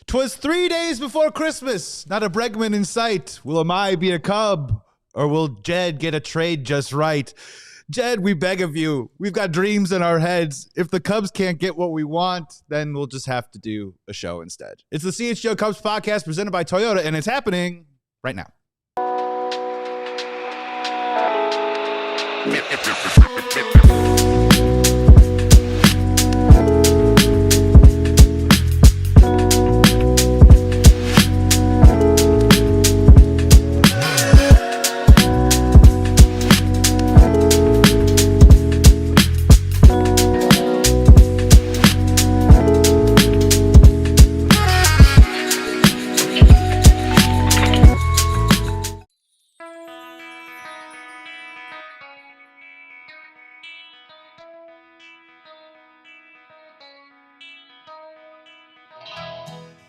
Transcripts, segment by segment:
'Twas 3 days before Christmas, not a Bregman in sight. Will Imai be a Cub, or will Jed get a trade just right? Jed, we beg of you. We've got dreams in our heads. If the Cubs can't get what we want, then we'll just have to do a show instead. It's the CHGO Cubs podcast presented by Toyota, and it's happening right now.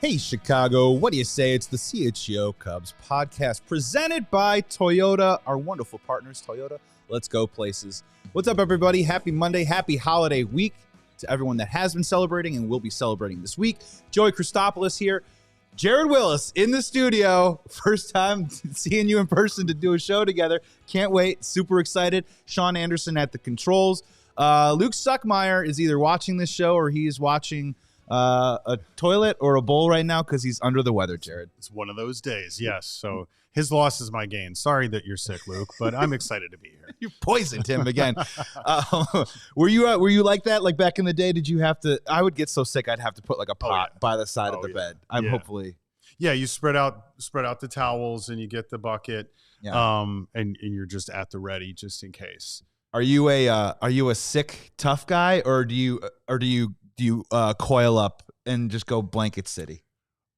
Hey, Chicago, what do you say? It's the CHGO Cubs podcast presented by Toyota, our wonderful partners, Toyota. Let's go places. What's up, everybody? Happy Monday. Happy holiday week to everyone that has been celebrating and will be celebrating this week. Joey Christopoulos here. Jared Wyllys in the studio. First time seeing you in person to do a show together. Can't wait. Super excited. Sean Anderson at the controls. Luke Suckmeyer is either watching this show or he is watching a toilet or a bowl right now because he's under the weather, Jared. It's one of those days, yes. So his loss is my gain. Sorry that you're sick, Luke, but I'm excited to be here. You poisoned him again. Were you like that? Like back in the day, did you have to? I would get so sick I'd have to put like a pot by the side of the bed. Hopefully. Yeah, you spread out the towels and you get the bucket, and you're just at the ready just in case. Are you a sick tough guy or do you coil up and just go blanket city?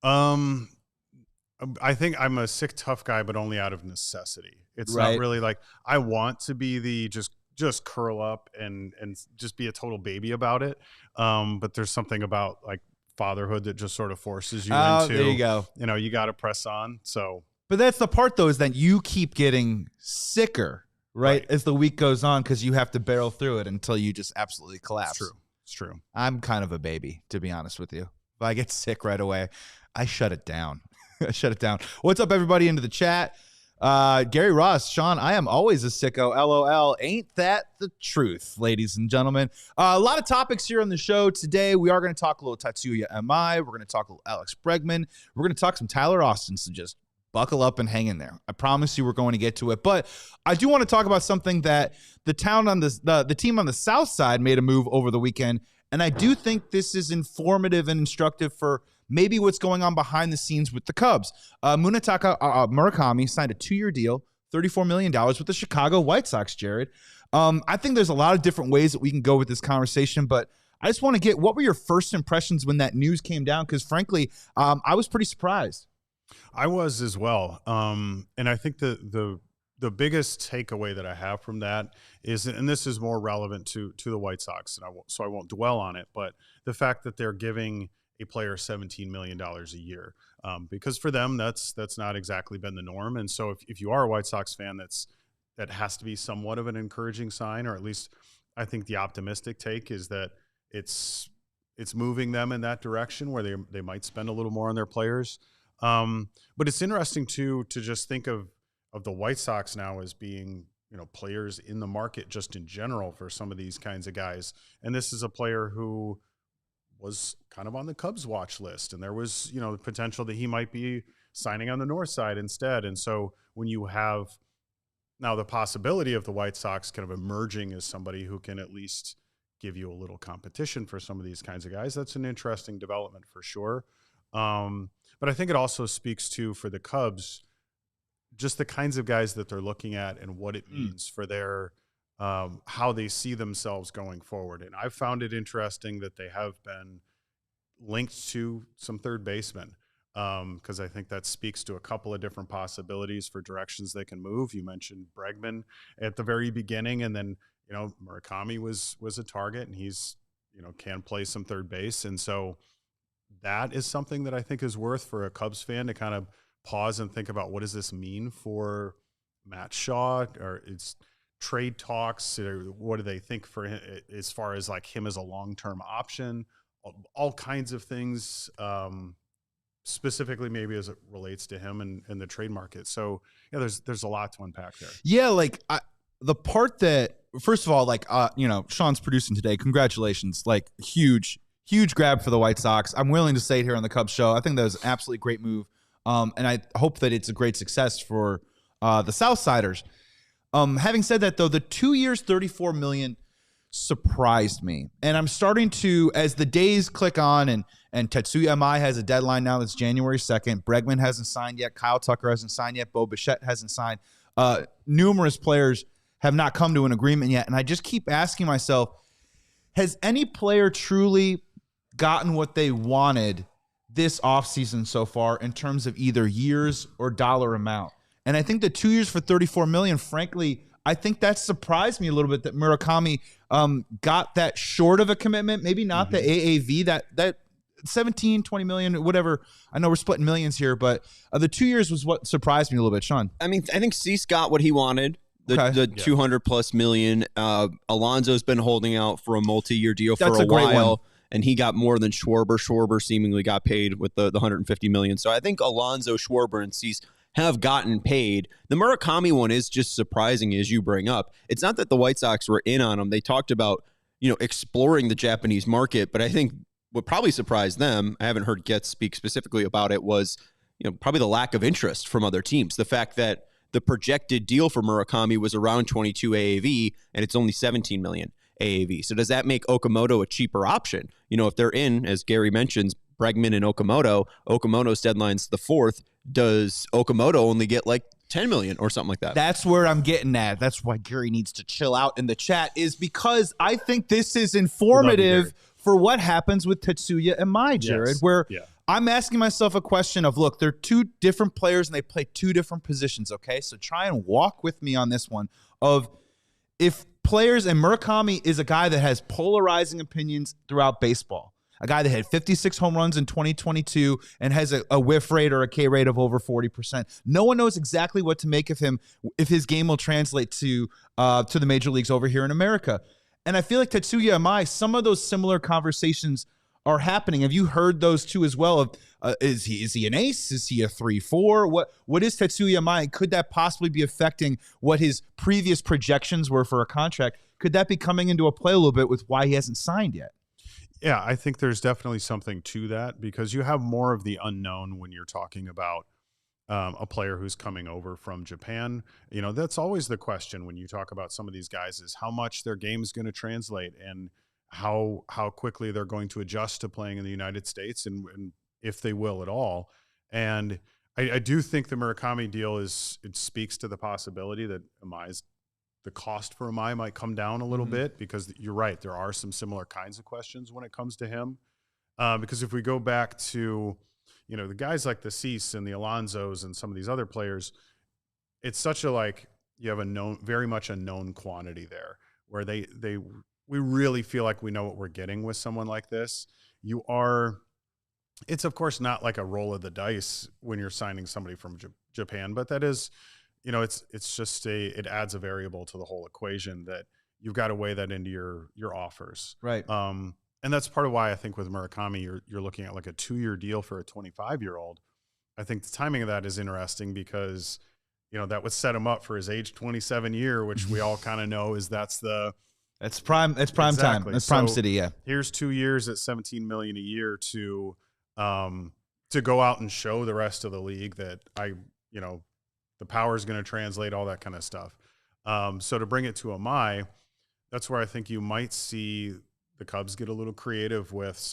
I think I'm a sick tough guy, but only out of necessity. It's right. Not really like I want to be the just curl up and just be a total baby about it. But there's something about like fatherhood that just sort of forces you into. There you go. You got to press on. So, but that's the part though, is that you keep getting sicker, right? As the week goes on, because you have to barrel through it until you just absolutely collapse. It's true. I'm kind of a baby, to be honest with you. If I get sick right away, I shut it down. What's up, everybody, into the chat? Gary Ross, Sean, I am always a sicko. LOL. Ain't that the truth, ladies and gentlemen? A lot of topics here on the show today. We are going to talk a little Tatsuya Imai. We're going to talk a little Alex Bregman. We're going to talk some Tyler Austin, so just buckle up and hang in there. I promise you we're going to get to it. But I do want to talk about something that the team on the south side made a move over the weekend, and I do think this is informative and instructive for maybe what's going on behind the scenes with the Cubs. Munetaka Murakami signed a 2-year deal, $34 million with the Chicago White Sox, Jared. I think there's a lot of different ways that we can go with this conversation, but I just want to get, what were your first impressions when that news came down? Because frankly, I was pretty surprised. I was as well. And I think the biggest takeaway that I have from that is, and this is more relevant to the White Sox, and I won't dwell on it, but the fact that they're giving a player $17 million a year, because for them, that's not exactly been the norm. And so if you are a White Sox fan, that has to be somewhat of an encouraging sign, or at least I think the optimistic take is that it's moving them in that direction where they might spend a little more on their players. But it's interesting to just think of the White Sox now as being, players in the market just in general for some of these kinds of guys. And this is a player who was kind of on the Cubs watch list, and there was, the potential that he might be signing on the north side instead. And so when you have now the possibility of the White Sox kind of emerging as somebody who can at least give you a little competition for some of these kinds of guys, that's an interesting development for sure. But I think it also speaks to, for the Cubs, just the kinds of guys that they're looking at and what it means for their how they see themselves going forward. And I've found it interesting that they have been linked to some third basemen, because I think that speaks to a couple of different possibilities for directions they can move. You mentioned Bregman at the very beginning, and then Murakami was a target, and he's can play some third base, and so that is something that I think is worth for a Cubs fan to kind of pause and think about. What does this mean for Matt Shaw, or it's trade talks? What do they think for him as far as like him as a long-term option? All kinds of things specifically maybe as it relates to him and the trade market. So yeah, there's a lot to unpack there. Yeah, like the part that, first of all, like Sean's producing today. Congratulations, like huge grab for the White Sox. I'm willing to say it here on the Cubs show. I think that was an absolutely great move, and I hope that it's a great success for the Southsiders. Having said that, though, the 2 years, $34 million surprised me, and I'm starting to, as the days click on, and Tatsuya Imai has a deadline now that's January 2nd. Bregman hasn't signed yet. Kyle Tucker hasn't signed yet. Bo Bichette hasn't signed. Numerous players have not come to an agreement yet, and I just keep asking myself, has any player truly gotten what they wanted this offseason so far in terms of either years or dollar amount? And I think the 2 years for $34 million, frankly, I think that surprised me a little bit that Murakami got that short of a commitment. Maybe not the AAV, that 17, 20 million, whatever. I know we're splitting millions here, but the 2 years was what surprised me a little bit, Sean. I mean, I think Cease got what he wanted. The 200 plus million. Alonso's been holding out for a multi-year deal for a while, and he got more than Schwarber. Schwarber seemingly got paid with the 150 million. So I think Alonso, Schwarber, and Cease have gotten paid. The Murakami one is just surprising, as you bring up. It's not that the White Sox were in on him. They talked about, exploring the Japanese market, but I think what probably surprised them, I haven't heard Getz speak specifically about it, was, probably the lack of interest from other teams. The fact that the projected deal for Murakami was around 22 AAV, and it's only 17 million AAV. So does that make Okamoto a cheaper option? If they're in, as Gary mentions, Bregman and Okamoto's deadline's the 4th. Does Okamoto only get like 10 million or something like that? That's where I'm getting at. That's why Gary needs to chill out in the chat, is because I think this is informative for what happens with Tatsuya Imai, Jared, where I'm asking myself a question of, look, they're two different players and they play two different positions, okay? So try and walk with me on this one of, if players, and Murakami is a guy that has polarizing opinions throughout baseball, a guy that had 56 home runs in 2022 and has a whiff rate or a K rate of over 40%. No one knows exactly what to make of him, if his game will translate to the major leagues over here in America. And I feel like Tatsuya Imai, some of those similar conversations are happening. Have you heard those two as well? Is he an ace? Is he a 3-4? What is Tatsuya Imai? Could that possibly be affecting what his previous projections were for a contract? Could that be coming into a play a little bit with why he hasn't signed yet? Yeah, I think there's definitely something to that, because you have more of the unknown when you're talking about a player who's coming over from Japan. That's always the question when you talk about some of these guys, is how much their game is going to translate and how quickly they're going to adjust to playing in the United States, and if they will at all. And I do think the Murakami deal it speaks to the possibility that the cost for Imai might come down a little bit, because you're right, there are some similar kinds of questions when it comes to him. Because if we go back to, the guys like the Cease and the Alonsos and some of these other players, it's such you have very much a known quantity there, where we really feel like we know what we're getting with someone like this. It's of course not like a roll of the dice when you're signing somebody from Japan, but that is, it's just it adds a variable to the whole equation that you've got to weigh that into your offers. Right. And that's part of why I think with Murakami, you're looking at like a 2-year deal for a 25-year-old. I think the timing of that is interesting, because, that would set him up for his age 27 year, which we all kind of know that's prime time. That's prime city. Yeah. Here's 2 years at 17 million a year to go out and show the rest of the league that the power is going to translate, all that kind of stuff. So to bring it to Imai, that's where I think you might see the Cubs get a little creative with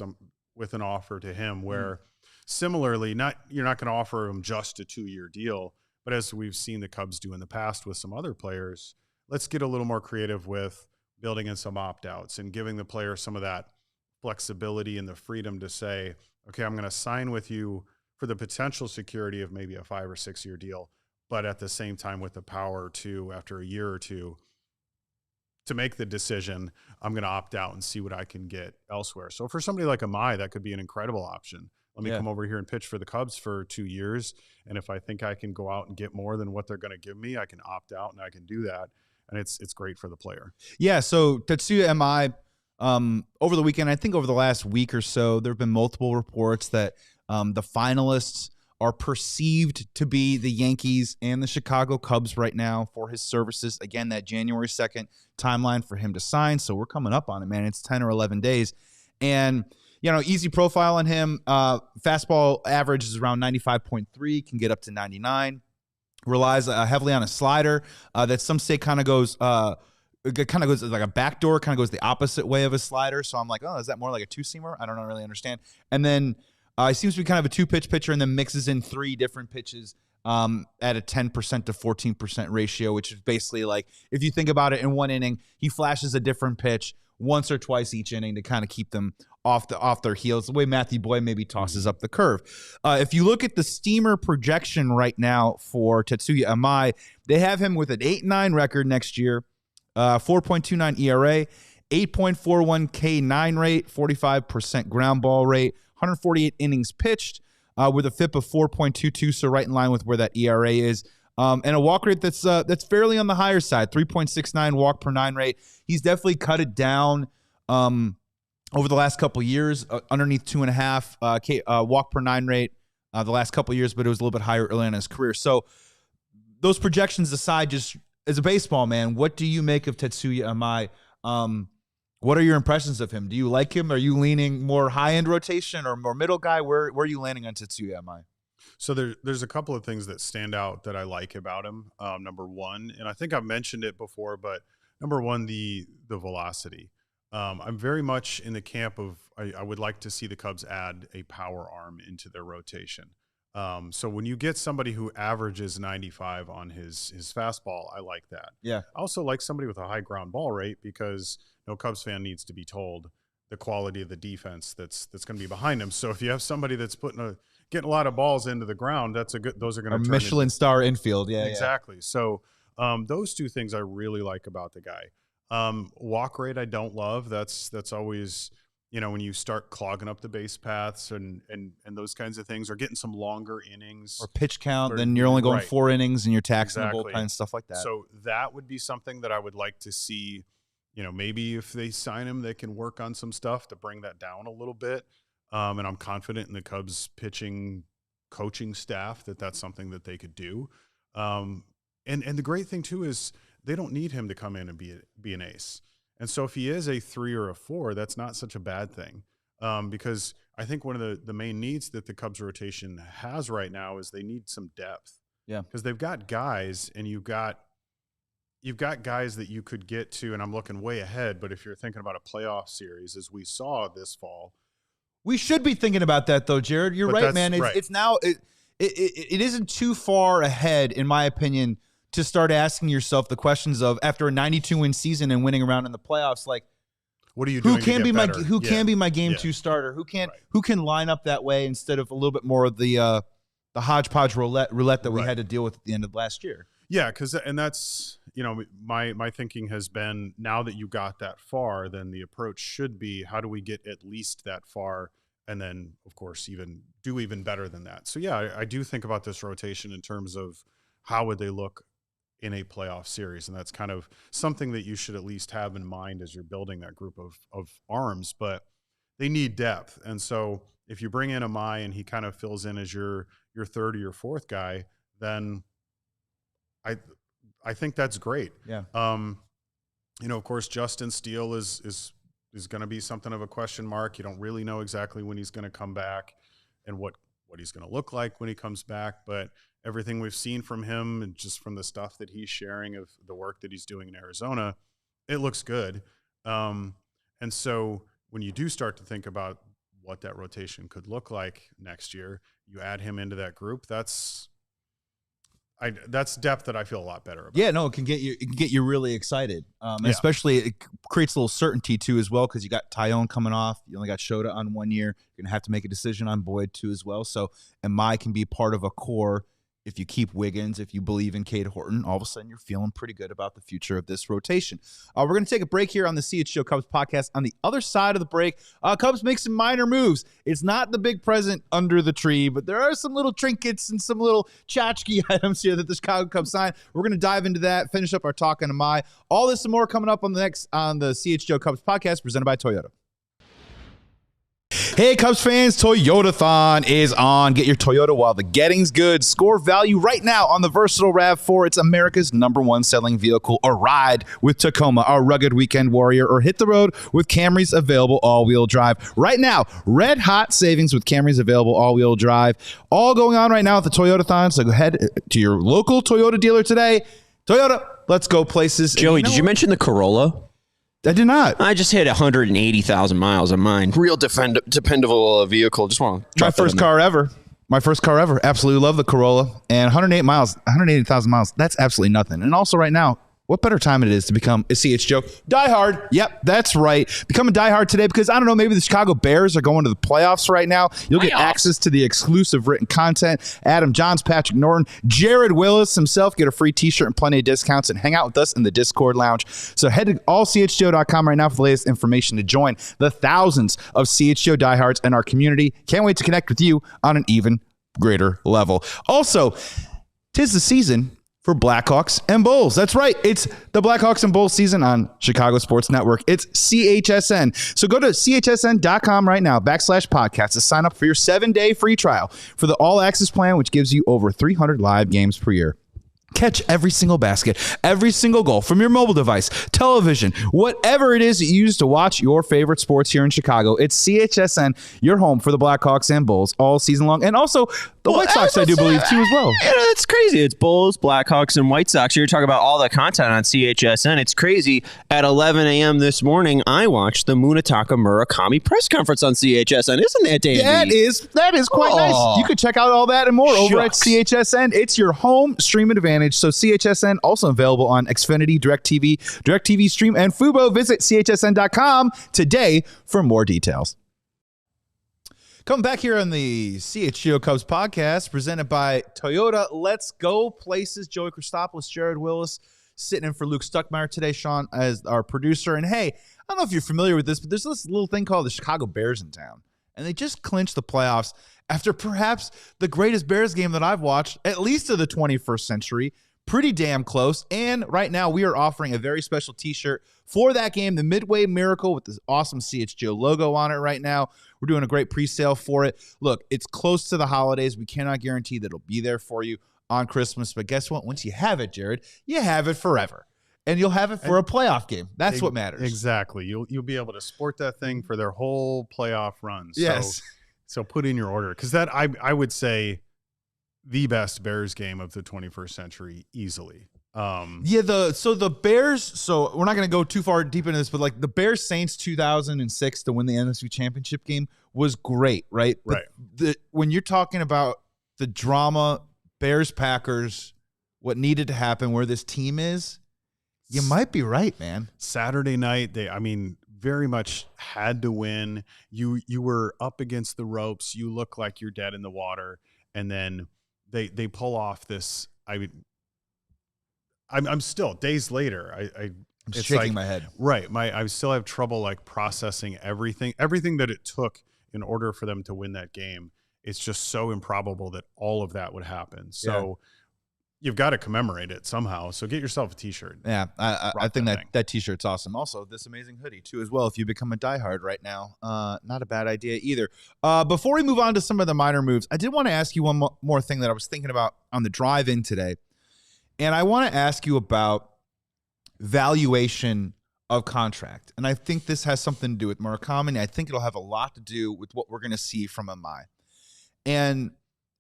an offer to him, where similarly, you're not going to offer him just a 2-year deal, but as we've seen the Cubs do in the past with some other players, let's get a little more creative with building in some opt-outs and giving the player some of that flexibility and the freedom to say, okay, I'm going to sign with you for the potential security of maybe a 5 or 6 year deal, but at the same time with the power to, after a year or two, to make the decision, I'm going to opt out and see what I can get elsewhere. So for somebody like Imai, that could be an incredible option. Let me come over here and pitch for the Cubs for 2 years. And if I think I can go out and get more than what they're going to give me, I can opt out and I can do that. And it's great for the player. Yeah. So Tatsuya Imai, over the weekend, I think over the last week or so, there have been multiple reports that The finalists are perceived to be the Yankees and the Chicago Cubs right now for his services. Again, that January 2nd timeline for him to sign. So we're coming up on it, man. It's 10 or 11 days. And, easy profile on him. Fastball average is around 95.3, can get up to 99. Relies heavily on a slider that some say kind of goes like a backdoor, kind of goes the opposite way of a slider. So I'm like, oh, is that more like a two-seamer? I don't really understand. And then he seems to be kind of a two-pitch pitcher and then mixes in 3 different pitches at a 10% to 14% ratio, which is basically like, if you think about it, in one inning, he flashes a different pitch once or twice each inning to kind of keep them off their heels, the way Matthew Boyd maybe tosses up the curve. If you look at the steamer projection right now for Tatsuya Imai, they have him with an 8-9 record next year, 4.29 ERA, 8.41 K9 rate, 45% ground ball rate, 148 innings pitched with a FIP of 4.22, so right in line with where that ERA is. And a walk rate that's fairly on the higher side, 3.69 walk per 9 rate. He's definitely cut it down over the last couple of years, underneath 2.5 walk per 9 rate the last couple of years, but it was a little bit higher early in his career. So those projections aside, just as a baseball man, what do you make of Tatsuya Imai? What are your impressions of him? Do you like him? Are you leaning more high-end rotation or more middle guy? Where are you landing on Tatsuya Imai? So there's a couple of things that stand out that I like about him. Number one, and I think I've mentioned it before, but number one, the velocity. I'm very much in the camp of I would like to see the Cubs add a power arm into their rotation. So when you get somebody who averages 95 on his fastball, I like that. Yeah. I also like somebody with a high ground ball rate because no Cubs fan needs to be told the quality of the defense that's going to be behind him. So if you have somebody that's getting a lot of balls into the ground, those are going to turn Michelin star infield. Yeah, exactly. Yeah. So those two things I really like about the guy. Walk rate I don't love. That's always, when you start clogging up the base paths and those kinds of things, or getting some longer innings or pitch count, then you're only going 4 innings and you're taxing the bullpen and stuff like that. So that would be something that I would like to see. Maybe if they sign him, they can work on some stuff to bring that down a little bit. And I'm confident in the Cubs pitching coaching staff that's something that they could do. And the great thing too is they don't need him to come in and be an ace. And so if he is a 3 or a 4, that's not such a bad thing. Because I think one of the main needs that the Cubs rotation has right now is they need some depth. Yeah. Because they've got guys, and you've got guys that you could get to, and I'm looking way ahead, but if you're thinking about a playoff series, as we saw this fall. We should be thinking about that, though, Jared. You're right, man. It's now it isn't too far ahead, in my opinion, to start asking yourself the questions of, after a 92-win season and winning around in the playoffs, like, what are you doing? Can be my game 2 starter? Who can line up that way instead of a little bit more of the hodgepodge roulette that we had to deal with at the end of last year? Yeah, and that's my thinking has been, now that you got that far, then the approach should be, how do we get at least that far, and then of course do even better than that. So yeah, I do think about this rotation in terms of how would they look in a playoff series, and that's kind of something that you should at least have in mind as you're building that group of arms. But they need depth, and so if you bring in Imai and he kind of fills in as your 3rd or your 4th guy, then I think that's great. Yeah. Of course, Justin Steele is going to be something of a question mark. You don't really know exactly when he's going to come back and what he's going to look like when he comes back. But everything we've seen from him, and just from the stuff that he's sharing of the work that he's doing in Arizona, it looks good. And so when you do start to think about what that rotation could look like next year, you add him into that group. That's depth that I feel a lot better about. Yeah, no, it can get you really excited. Especially it creates a little certainty too as well, because you got Tyone coming off. You only got Shota on 1 year. You're gonna have to make a decision on Boyd too as well. So Imai can be part of a core. If you keep Wiggins, if you believe in Cade Horton, all of a sudden you're feeling pretty good about the future of this rotation. We're going to take a break here on the CHGO Cubs podcast. On the other side of the break, Cubs make some minor moves. It's not the big present under the tree, but there are some little trinkets and some little tchotchke items here that the Chicago Cubs signed. We're going to dive into that, finish up our talk on Imai. All this and more coming up on the CHGO Cubs podcast presented by Toyota. Hey, Cubs fans, Toyotathon is on. Get your Toyota while the getting's good. Score value right now on the versatile RAV4. It's America's #1 selling vehicle. Or ride with Tacoma, our rugged weekend warrior. Or hit the road with Camry's available all-wheel drive. Right now, red hot savings with Camry's available all-wheel drive. All going on right now at the Toyotathon. So go ahead to your local Toyota dealer today. Toyota, let's go places. Joey, did you mention the Corolla? I did not. I just hit 180,000 miles on mine. Real dependable vehicle. Just want to My first car ever. Absolutely love the Corolla. And 180,000 miles. That's absolutely nothing. And also right now, what better time it is to become a CHGO diehard? Yep, that's right. Become a diehard today because, I don't know, maybe the Chicago Bears are going to the playoffs right now. You'll get access to the exclusive written content. Adam Johns, Patrick Norton, Jared Wyllys himself get a free t-shirt and plenty of discounts and hang out with us in the Discord lounge. So head to allchgo.com right now for the latest information to join the thousands of CHGO diehards in our community. Can't wait to connect with you on an even greater level. Also, 'tis the season for Blackhawks and Bulls. That's right. It's the Blackhawks and Bulls season on Chicago Sports Network. It's CHSN. So go to chsn.com right now, /podcast to sign up for your 7-day free trial for the All Access plan, which gives you over 300 live games per year. Catch every single basket, every single goal from your mobile device, television, whatever it is that you use to watch your favorite sports here in Chicago. It's CHSN, your home for the Blackhawks and Bulls all season long. And also the White Sox, I do believe, too, as well. Yeah, that's crazy. It's Bulls, Blackhawks, and White Sox. You're talking about all the content on CHSN. It's crazy. At 11 a.m. this morning, I watched the Munetaka Murakami press conference on CHSN. Isn't that dandy? That is quite nice. You could check out all that and more over at CHSN. It's your home streaming advantage. So CHSN also available on Xfinity, DirecTV Stream, and Fubo. Visit chsn.com today for more details. Coming back here on the CHGO Cubs podcast, presented by Toyota. Let's go places. Joey Christopoulos, Jared Wyllys, sitting in for Luke Stuckmeyer today, Sean, as our producer. And hey, I don't know if you're familiar with this, but there's this little thing called the Chicago Bears in town. And they just clinched the playoffs after perhaps the greatest Bears game that I've watched, at least of the 21st century. Pretty damn close. And right now we are offering a very special t-shirt for that game, the Midway Miracle with this awesome CHGO logo on it right now. We're doing a great pre-sale for it. Look, it's close to the holidays. We cannot guarantee that it'll be there for you on Christmas. But guess what? Once you have it, Jared, you have it forever. And you'll have it for a playoff game. That's what matters. Exactly. You'll be able to sport that thing for their whole playoff run. Yes. So put in your order. Because that, I would say, the best Bears game of the 21st century easily. The Bears, so we're not going to go too far deep into this, but like the Bears Saints 2006 to win the NFC Championship game was great, right? Right. When you're talking about the drama, Bears Packers, what needed to happen, where this team is, you might be right, man. Saturday night, very much had to win. You were up against the ropes. You look like you're dead in the water, and then they pull off this. I'm still days later. I'm shaking my head. Right. I still have trouble like processing everything that it took in order for them to win that game. It's just so improbable that all of that would happen. So you've got to commemorate it somehow. So get yourself a t-shirt. Yeah. I think that t-shirt's awesome. Also, this amazing hoodie too, as well. If you become a diehard right now, not a bad idea either. Before we move on to some of the minor moves, I did want to ask you one more thing that I was thinking about on the drive in today. And I want to ask you about valuation of contract. And I think this has something to do with Murakami. And I think it'll have a lot to do with what we're going to see from Imai. And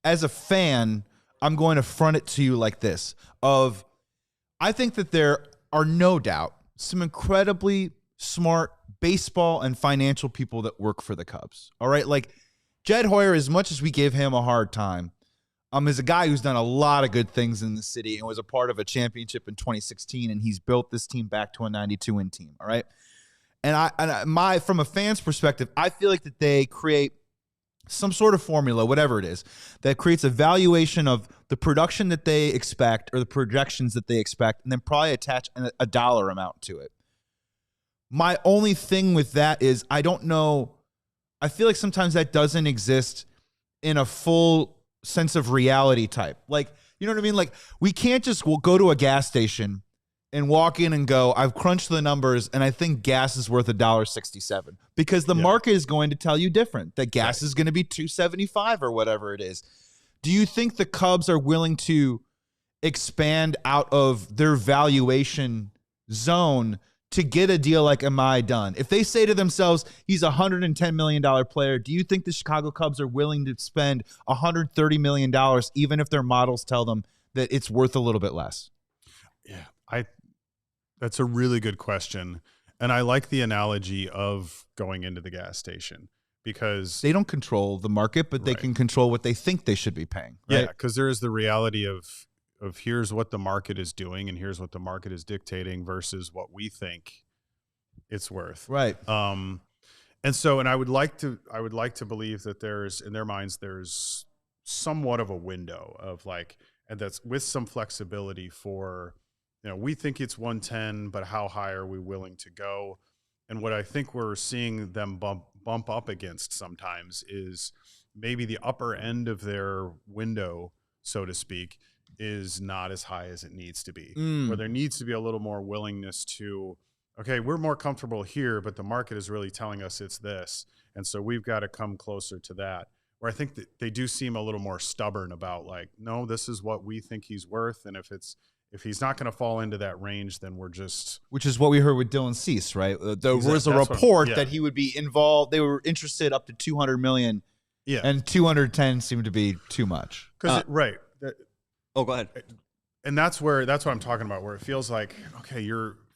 as a fan, I'm going to front it to you like this. I think that there are no doubt some incredibly smart baseball and financial people that work for the Cubs. All right? Like Jed Hoyer, as much as we give him a hard time, is a guy who's done a lot of good things in the city and was a part of a championship in 2016, and he's built this team back to a 92-win team, all right? And from a fan's perspective, I feel like that they create some sort of formula, whatever it is, that creates a valuation of the production that they expect or the projections that they expect, and then probably attach a dollar amount to it. My only thing with that is I don't know. I feel like sometimes that doesn't exist in a full sense of reality type. Like, you know what I mean? Like, we can't just go to a gas station and walk in and go, I've crunched the numbers, and I think gas is worth $1.67 because the market is going to tell you different, that gas is going to be $2.75 or whatever it is. Do you think the Cubs are willing to expand out of their valuation zone to get a deal like Imai done? If they say to themselves, he's a $110 million player, do you think the Chicago Cubs are willing to spend $130 million even if their models tell them that it's worth a little bit less? Yeah, that's a really good question. And I like the analogy of going into the gas station because they don't control the market, but they can control what they think they should be paying. Right? Yeah, because there is the reality of here's what the market is doing and here's what the market is dictating versus what we think it's worth. Right. And I would like to believe that there's, in their minds, there's somewhat of a window of like, and that's with some flexibility for, we think it's 110, but how high are we willing to go? And what I think we're seeing them bump up against sometimes is maybe the upper end of their window, so to speak, is not as high as it needs to be, where there needs to be a little more willingness to, okay, we're more comfortable here, but the market is really telling us it's this. And so we've got to come closer to that, where I think that they do seem a little more stubborn about like, no, this is what we think he's worth. And if he's not going to fall into that range, then we're just... Which is what we heard with Dylan Cease, right? There was a report that he would be involved. They were interested up to $200 million. Yeah. And 210 seemed to be too much. Right. Oh, go ahead. And that's what I'm talking about, where it feels like, okay,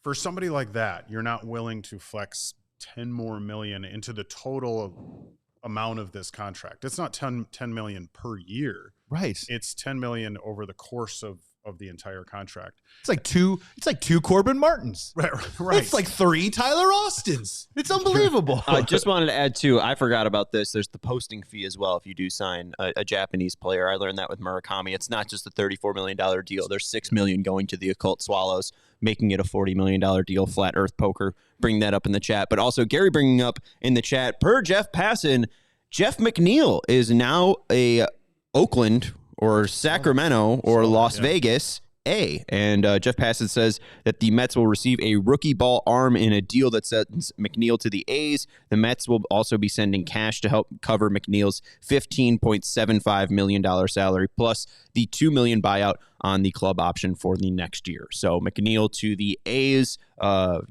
for somebody like that, you're not willing to flex 10 more million into the total amount of this contract. It's not 10 million per year. Right. It's 10 million over the course of the entire contract. It's like two Corbin Martins. Right. It's like 3 Tyler Austins. It's unbelievable. I just wanted to add too, I forgot about this. There's the posting fee as well if you do sign a Japanese player. I learned that with Murakami. It's not just a $34 million deal. There's $6 million going to the Occult Swallows, making it a $40 million deal. Flat Earth Poker, bring that up in the chat. But also Gary bringing up in the chat, per Jeff Passan, Jeff McNeil is now a Oakland or Sacramento or Las Vegas A. And Jeff Passan says that the Mets will receive a rookie ball arm in a deal that sends McNeil to the A's. The Mets will also be sending cash to help cover McNeil's $15.75 million salary, plus the $2 million buyout on the club option for the next year. So McNeil to the A's.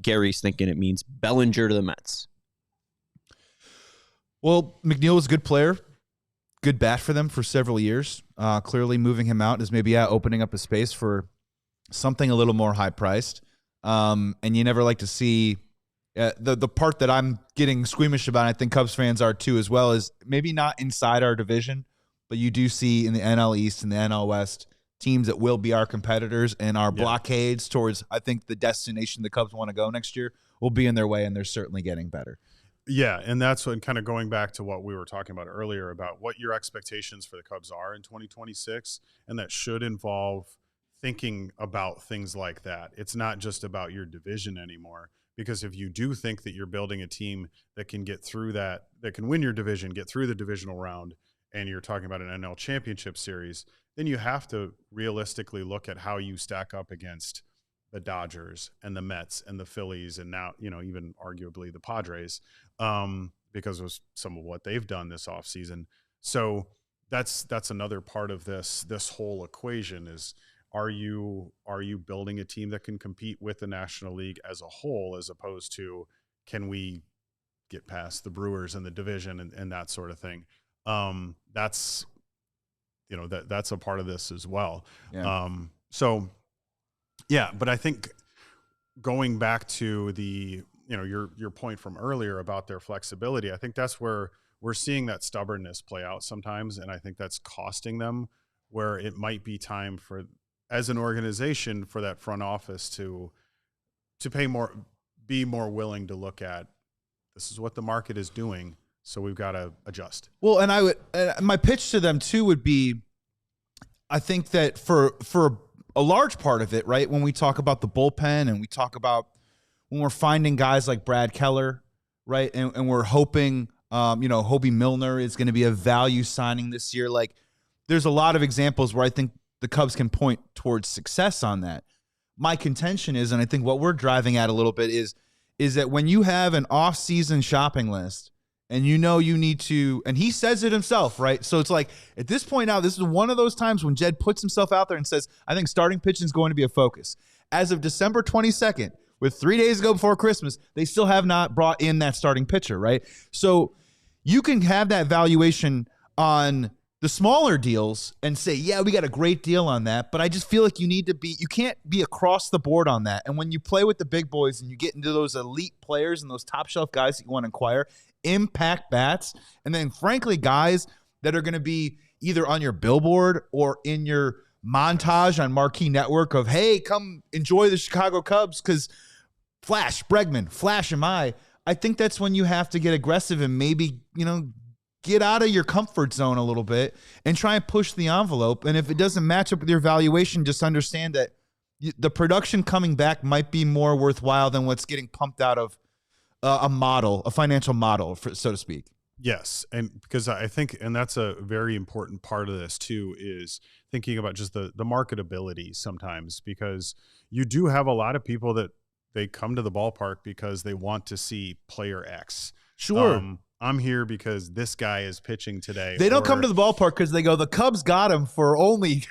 Gary's thinking it means Bellinger to the Mets. Well, McNeil was a good player. Good bat for them for several years. Clearly moving him out is maybe opening up a space for something a little more high priced. And you never like to see the part that I'm getting squeamish about, and I think Cubs fans are too as well, is maybe not inside our division, but you do see in the NL East and the NL West teams that will be our competitors, and our blockades towards, I think, the destination the Cubs want to go next year will be in their way, and they're certainly getting better. Yeah, and that's what, kind of going back to what we were talking about earlier about what your expectations for the Cubs are in 2026, and that should involve thinking about things like that. It's not just about your division anymore, because if you do think that you're building a team that can get through that can win your division, get through the divisional round, and you're talking about an NL Championship Series, then you have to realistically look at how you stack up against the Dodgers and the Mets and the Phillies, and now, even arguably the Padres, because of some of what they've done this offseason. So that's another part of this whole equation is, are you building a team that can compete with the National League as a whole, as opposed to, can we get past the Brewers and the division and that sort of thing? That's a part of this as well. Yeah. But I think going back to the, your point from earlier about their flexibility, I think that's where we're seeing that stubbornness play out sometimes. And I think that's costing them, where it might be time for, as an organization, for that front office to pay more, be more willing to look at, this is what the market is doing, so we've got to adjust. Well, and my pitch to them too would be, I think that for a large part of it, right, when we talk about the bullpen and we talk about when we're finding guys like Brad Keller, right, and we're hoping, Hobie Milner is going to be a value signing this year. Like, there's a lot of examples where I think the Cubs can point towards success on that. my contention is, and I think what we're driving at a little bit is that when you have an off-season shopping list and you need to, and he says it himself, right? So it's like at this point now, this is one of those times when Jed puts himself out there and says, I think starting pitching is going to be a focus. As of December 22nd, with 3 days ago before Christmas, they still have not brought in that starting pitcher, right? So you can have that valuation on the smaller deals and say, yeah, we got a great deal on that. But I just feel like you can't be across the board on that. And when you play with the big boys and you get into those elite players and those top shelf guys that you want to acquire, impact bats, and then frankly, guys that are going to be either on your billboard or in your montage on Marquee Network of, hey, come enjoy the Chicago Cubs because Flash Bregman, Flash Imai. I think that's when you have to get aggressive and maybe, get out of your comfort zone a little bit and try and push the envelope. And if it doesn't match up with your valuation, just understand that the production coming back might be more worthwhile than what's getting pumped out of a financial model, so to speak. Yes. And because I think, and that's a very important part of this too, is thinking about just the marketability sometimes, because you do have a lot of people that they come to the ballpark because they want to see player X. Sure. I'm here because this guy is pitching today. They don't come to the ballpark because they go, the Cubs got him for only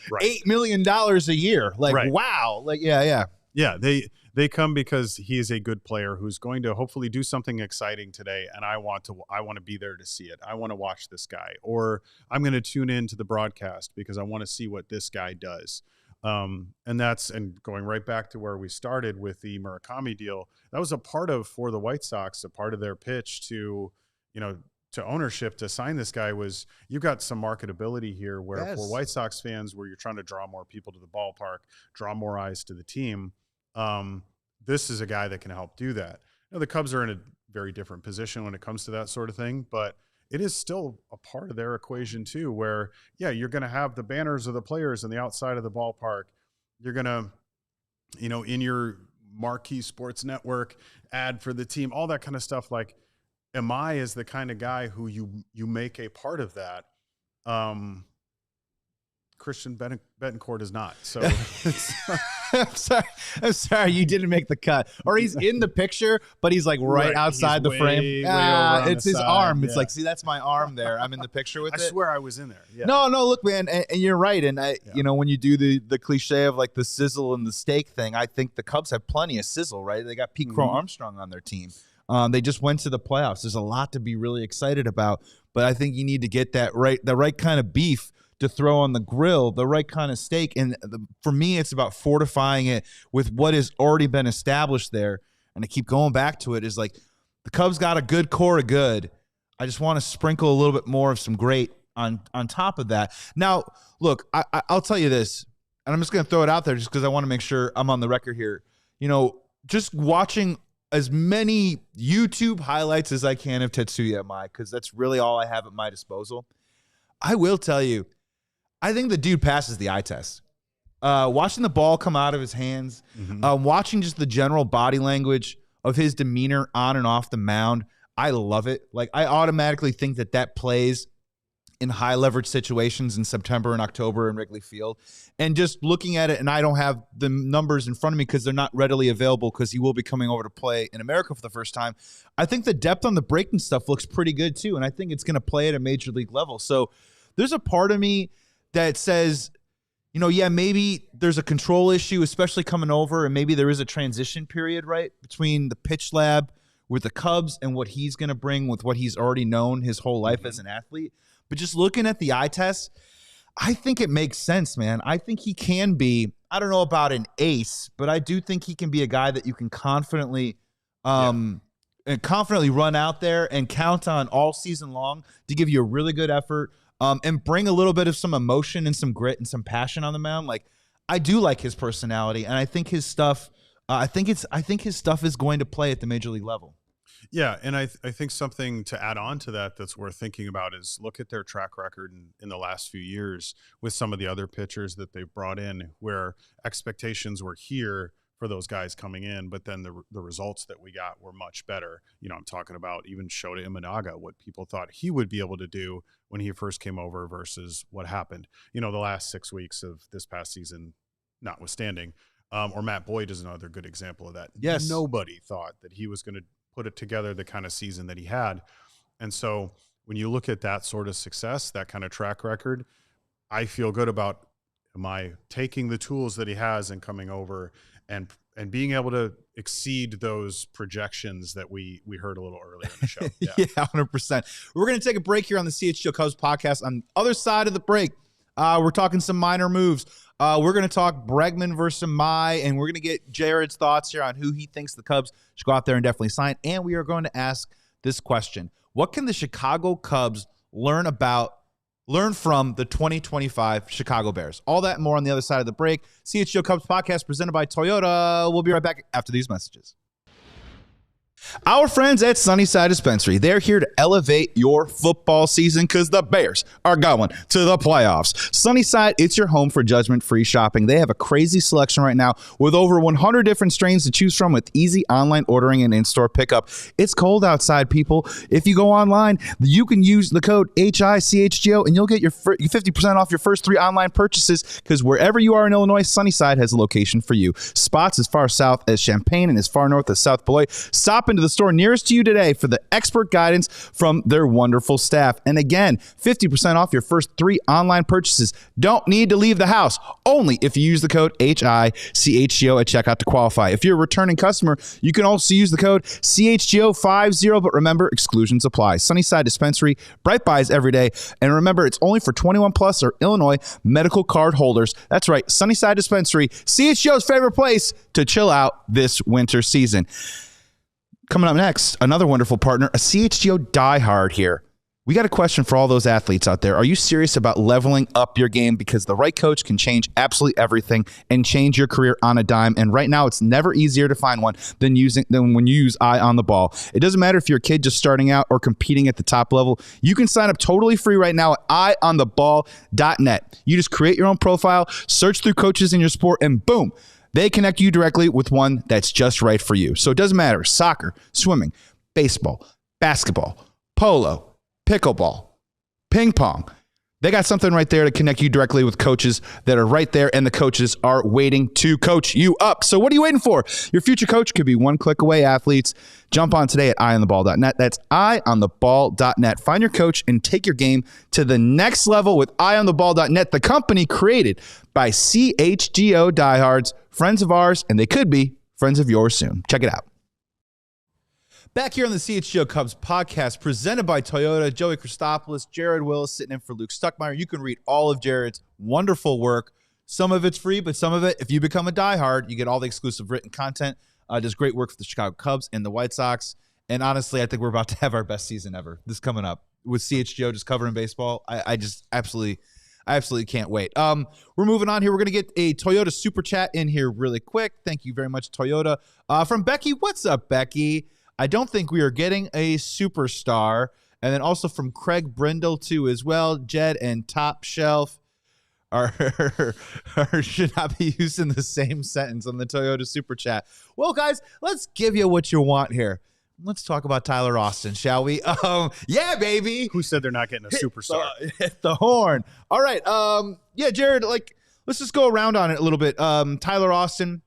$8 million a year. Like, wow. Like, yeah. Yeah. They come because he is a good player who's going to hopefully do something exciting today. And I want to be there to see it. I want to watch this guy, or I'm going to tune into the broadcast because I want to see what this guy does. And going right back to where we started with the Murakami deal, that was for the White Sox, a part of their pitch to ownership to sign this guy was, you got some marketability here where for White Sox fans, where you're trying to draw more people to the ballpark, draw more eyes to the team. This is a guy that can help do that. The Cubs are in a very different position when it comes to that sort of thing, but it is still a part of their equation too, where, you're going to have the banners of the players on the outside of the ballpark. You're going to, in your Marquee Sports Network ad for the team, all that kind of stuff. Like, Imai is the kind of guy who you make a part of that. Christian Bethancourt is not. So I'm sorry you didn't make the cut. Or he's in the picture, but he's like outside the frame. It's his arm. It's like, see, that's my arm there. I'm in the picture with it. I swear I was in there. Yeah. No, look, man, and you're right. And when you do the cliche of like the sizzle and the steak thing, I think the Cubs have plenty of sizzle, right? They got Pete Crow Armstrong on their team. They just went to the playoffs. There's a lot to be really excited about, but I think you need to get the right kind of beef to throw on the grill, the right kind of steak. And for me, it's about fortifying it with what has already been established there. And I keep going back to it, is like the Cubs got a good core of good. I just want to sprinkle a little bit more of some great on top of that. Now, look, I'll tell you this, and I'm just going to throw it out there just because I want to make sure I'm on the record here. Just watching as many YouTube highlights as I can of Tatsuya Imai, because that's really all I have at my disposal. I will tell you, I think the dude passes the eye test. Watching the ball come out of his hands, watching just the general body language of his demeanor on and off the mound, I love it. Like, I automatically think that plays in high leverage situations in September and October in Wrigley Field. And just looking at it, and I don't have the numbers in front of me because they're not readily available because he will be coming over to play in America for the first time. I think the depth on the breaking stuff looks pretty good too. And I think it's going to play at a major league level. So there's a part of me that says, maybe there's a control issue, especially coming over, and maybe there is a transition period, right, between the pitch lab with the Cubs and what he's going to bring with what he's already known his whole life as an athlete. But just looking at the eye test, I think it makes sense, man. I think he can be, I don't know about an ace, but I do think he can be a guy that you can confidently run out there and count on all season long to give you a really good effort and bring a little bit of some emotion and some grit and some passion on the mound. Like, I do like his personality, and I think his stuff, I think his stuff is going to play at the major league level. Yeah, and I think something to add on to that's worth thinking about is look at their track record in the last few years with some of the other pitchers that they've brought in, where expectations were here for those guys coming in, but then the results that we got were much better. I'm talking about even Shota Imanaga, what people thought he would be able to do when he first came over versus what happened. The last 6 weeks of this past season notwithstanding. Or Matt Boyd is another good example of that. Yes. Nobody thought that he was going to put it together the kind of season that he had. And so when you look at that sort of success, that kind of track record, I feel good about Imai taking the tools that he has and coming over and being able to exceed those projections that we heard a little earlier in the show. Yeah, 100%. We're going to take a break here on the CHGO Cubs podcast. On the other side of the break, we're talking some minor moves. We're going to talk Bregman versus Imai, and we're going to get Jared's thoughts here on who he thinks the Cubs should go out there and definitely sign. And we are going to ask this question. What can the Chicago Cubs learn from the 2025 Chicago Bears? All that and more on the other side of the break. CHGO Cubs podcast presented by Toyota. We'll be right back after these messages. Our friends at Sunnyside Dispensary, they're here to elevate your football season because the Bears are going to the playoffs. Sunnyside, it's your home for judgment-free shopping. They have a crazy selection right now with over 100 different strains to choose from with easy online ordering and in-store pickup. It's cold outside, people. If you go online, you can use the code HICHGO and you'll get your 50% off your first 3 online purchases because wherever you are in Illinois, Sunnyside has a location for you. Spots as far south as Champaign and as far north as South Beloit. Stop into the store nearest to you today for the expert guidance from their wonderful staff. And again, 50% off your first 3 online purchases. Don't need to leave the house, only if you use the code HICHGO at checkout to qualify. If you're a returning customer, you can also use the code CHGO50, but remember, exclusions apply. Sunnyside Dispensary, bright buys every day. And remember, it's only for 21 plus or Illinois medical card holders. That's right, Sunnyside Dispensary, CHGO's favorite place to chill out this winter season. Coming up next, another wonderful partner, a CHGO diehard here. We got a question for all those athletes out there. Are you serious about leveling up your game? Because the right coach can change absolutely everything and change your career on a dime. And right now, it's never easier to find one than when you use Eye on the Ball. It doesn't matter if you're a kid just starting out or competing at the top level. You can sign up totally free right now at eyeontheball.net. You just create your own profile, search through coaches in your sport, and boom, they connect you directly with one that's just right for you. So it doesn't matter. Soccer, swimming, baseball, basketball, polo, pickleball, ping pong. They got something right there to connect you directly with coaches that are right there, and the coaches are waiting to coach you up. So what are you waiting for? Your future coach could be one click away, athletes. Jump on today at eyeontheball.net. That's eyeontheball.net. Find your coach and take your game to the next level with eyeontheball.net, the company created by CHGO diehards, friends of ours, and they could be friends of yours soon. Check it out. Back here on the CHGO Cubs podcast, presented by Toyota, Joey Christopoulos, Jared Wyllys sitting in for Luke Stuckmeyer. You can read all of Jared's wonderful work. Some of it's free, but some of it, if you become a diehard, you get all the exclusive written content. Does great work for the Chicago Cubs and the White Sox. And honestly, I think we're about to have our best season ever. This coming up with CHGO just covering baseball. I just absolutely can't wait. We're moving on here. We're going to get a Toyota super chat in here really quick. Thank you very much, Toyota. From Becky. What's up, Becky? I don't think we are getting a superstar. And then also from Craig Brindle, too, as well. Jed and Top Shelf should not be used in the same sentence on the Toyota super chat. Well, guys, let's give you what you want here. Let's talk about Tyler Austin, shall we? Yeah, baby. Who said they're not getting a superstar? Hit the horn. All right. Yeah, Jared, let's just go around on it a little bit. Tyler Austin,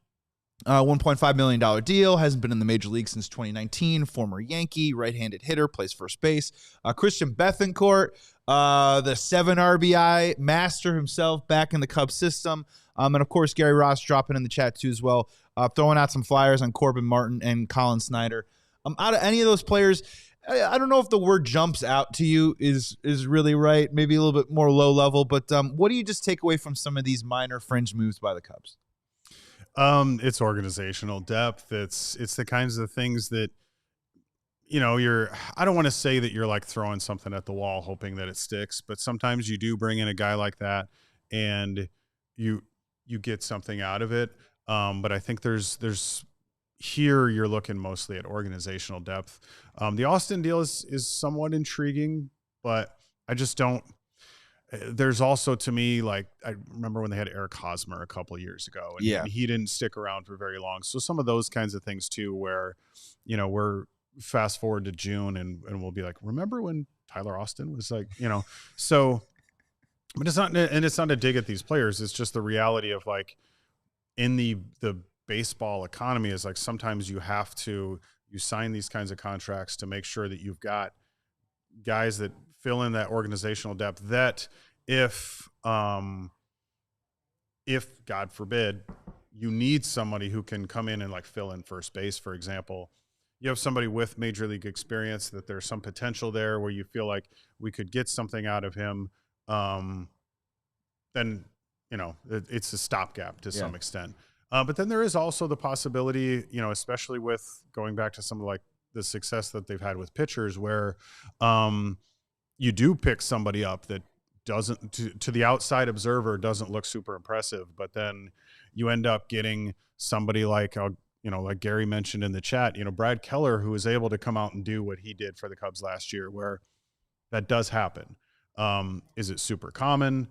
$1.5 million deal, hasn't been in the major league since 2019, former Yankee, right-handed hitter, plays first base. Christian Bethancourt, the 7 RBI master himself, back in the Cubs system. And of course, Gary Ross dropping in the chat too as well, throwing out some flyers on Corbin Martin and Colin Snyder. Out of any of those players, I don't know if the word jumps out to you is really right, maybe a little bit more low level, but what do you just take away from some of these minor fringe moves by the Cubs? It's organizational depth. It's the kinds of things that, I don't want to say that you're like throwing something at the wall hoping that it sticks, but sometimes you do bring in a guy like that and you get something out of it. But I think there's here you're looking mostly at organizational depth. The Austin deal is somewhat intriguing, but I just don't. There's also, to me, I remember when they had Eric Hosmer a couple of years ago, and he didn't stick around for very long. So some of those kinds of things too, where, we're fast forward to June and we'll be like, remember when Tyler Austin was so, but it's not a dig at these players. It's just the reality of in the baseball economy is like sometimes you sign these kinds of contracts to make sure that you've got guys that fill in that organizational depth that if God forbid you need somebody who can come in and like fill in first base, for example, you have somebody with major league experience that there's some potential there where you feel like we could get something out of him. Then, it's a stopgap to some extent. But then there is also the possibility, especially with going back to some of like the success that they've had with pitchers where you do pick somebody up that doesn't, to the outside observer, doesn't look super impressive, but then you end up getting somebody like, like Gary mentioned in the chat, Brad Keller, who was able to come out and do what he did for the Cubs last year, where that does happen. Is it super common?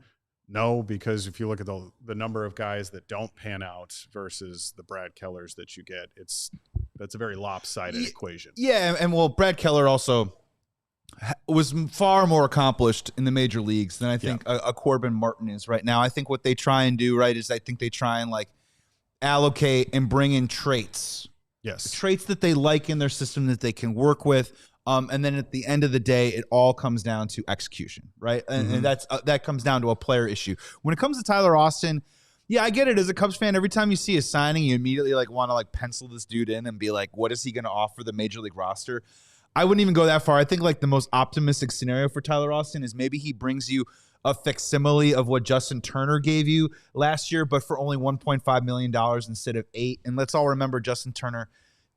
No, because if you look at the number of guys that don't pan out versus the Brad Kellers that you get, that's a very lopsided equation. Yeah, and well, Brad Keller also was far more accomplished in the major leagues than I think a Corbin Martin is right now. I think what they try and do, right, is I think they try and like allocate and bring in traits. Yes. Traits that they like in their system that they can work with. And then at the end of the day, it all comes down to execution, right? And that comes down to a player issue. When it comes to Tyler Austin, yeah, I get it. As a Cubs fan, every time you see a signing, you immediately like want to like pencil this dude in and be like, what is he going to offer the major league roster? I wouldn't even go that far. I think like the most optimistic scenario for Tyler Austin is maybe he brings you a facsimile of what Justin Turner gave you last year, but for only $1.5 million instead of $8 million. And let's all remember Justin Turner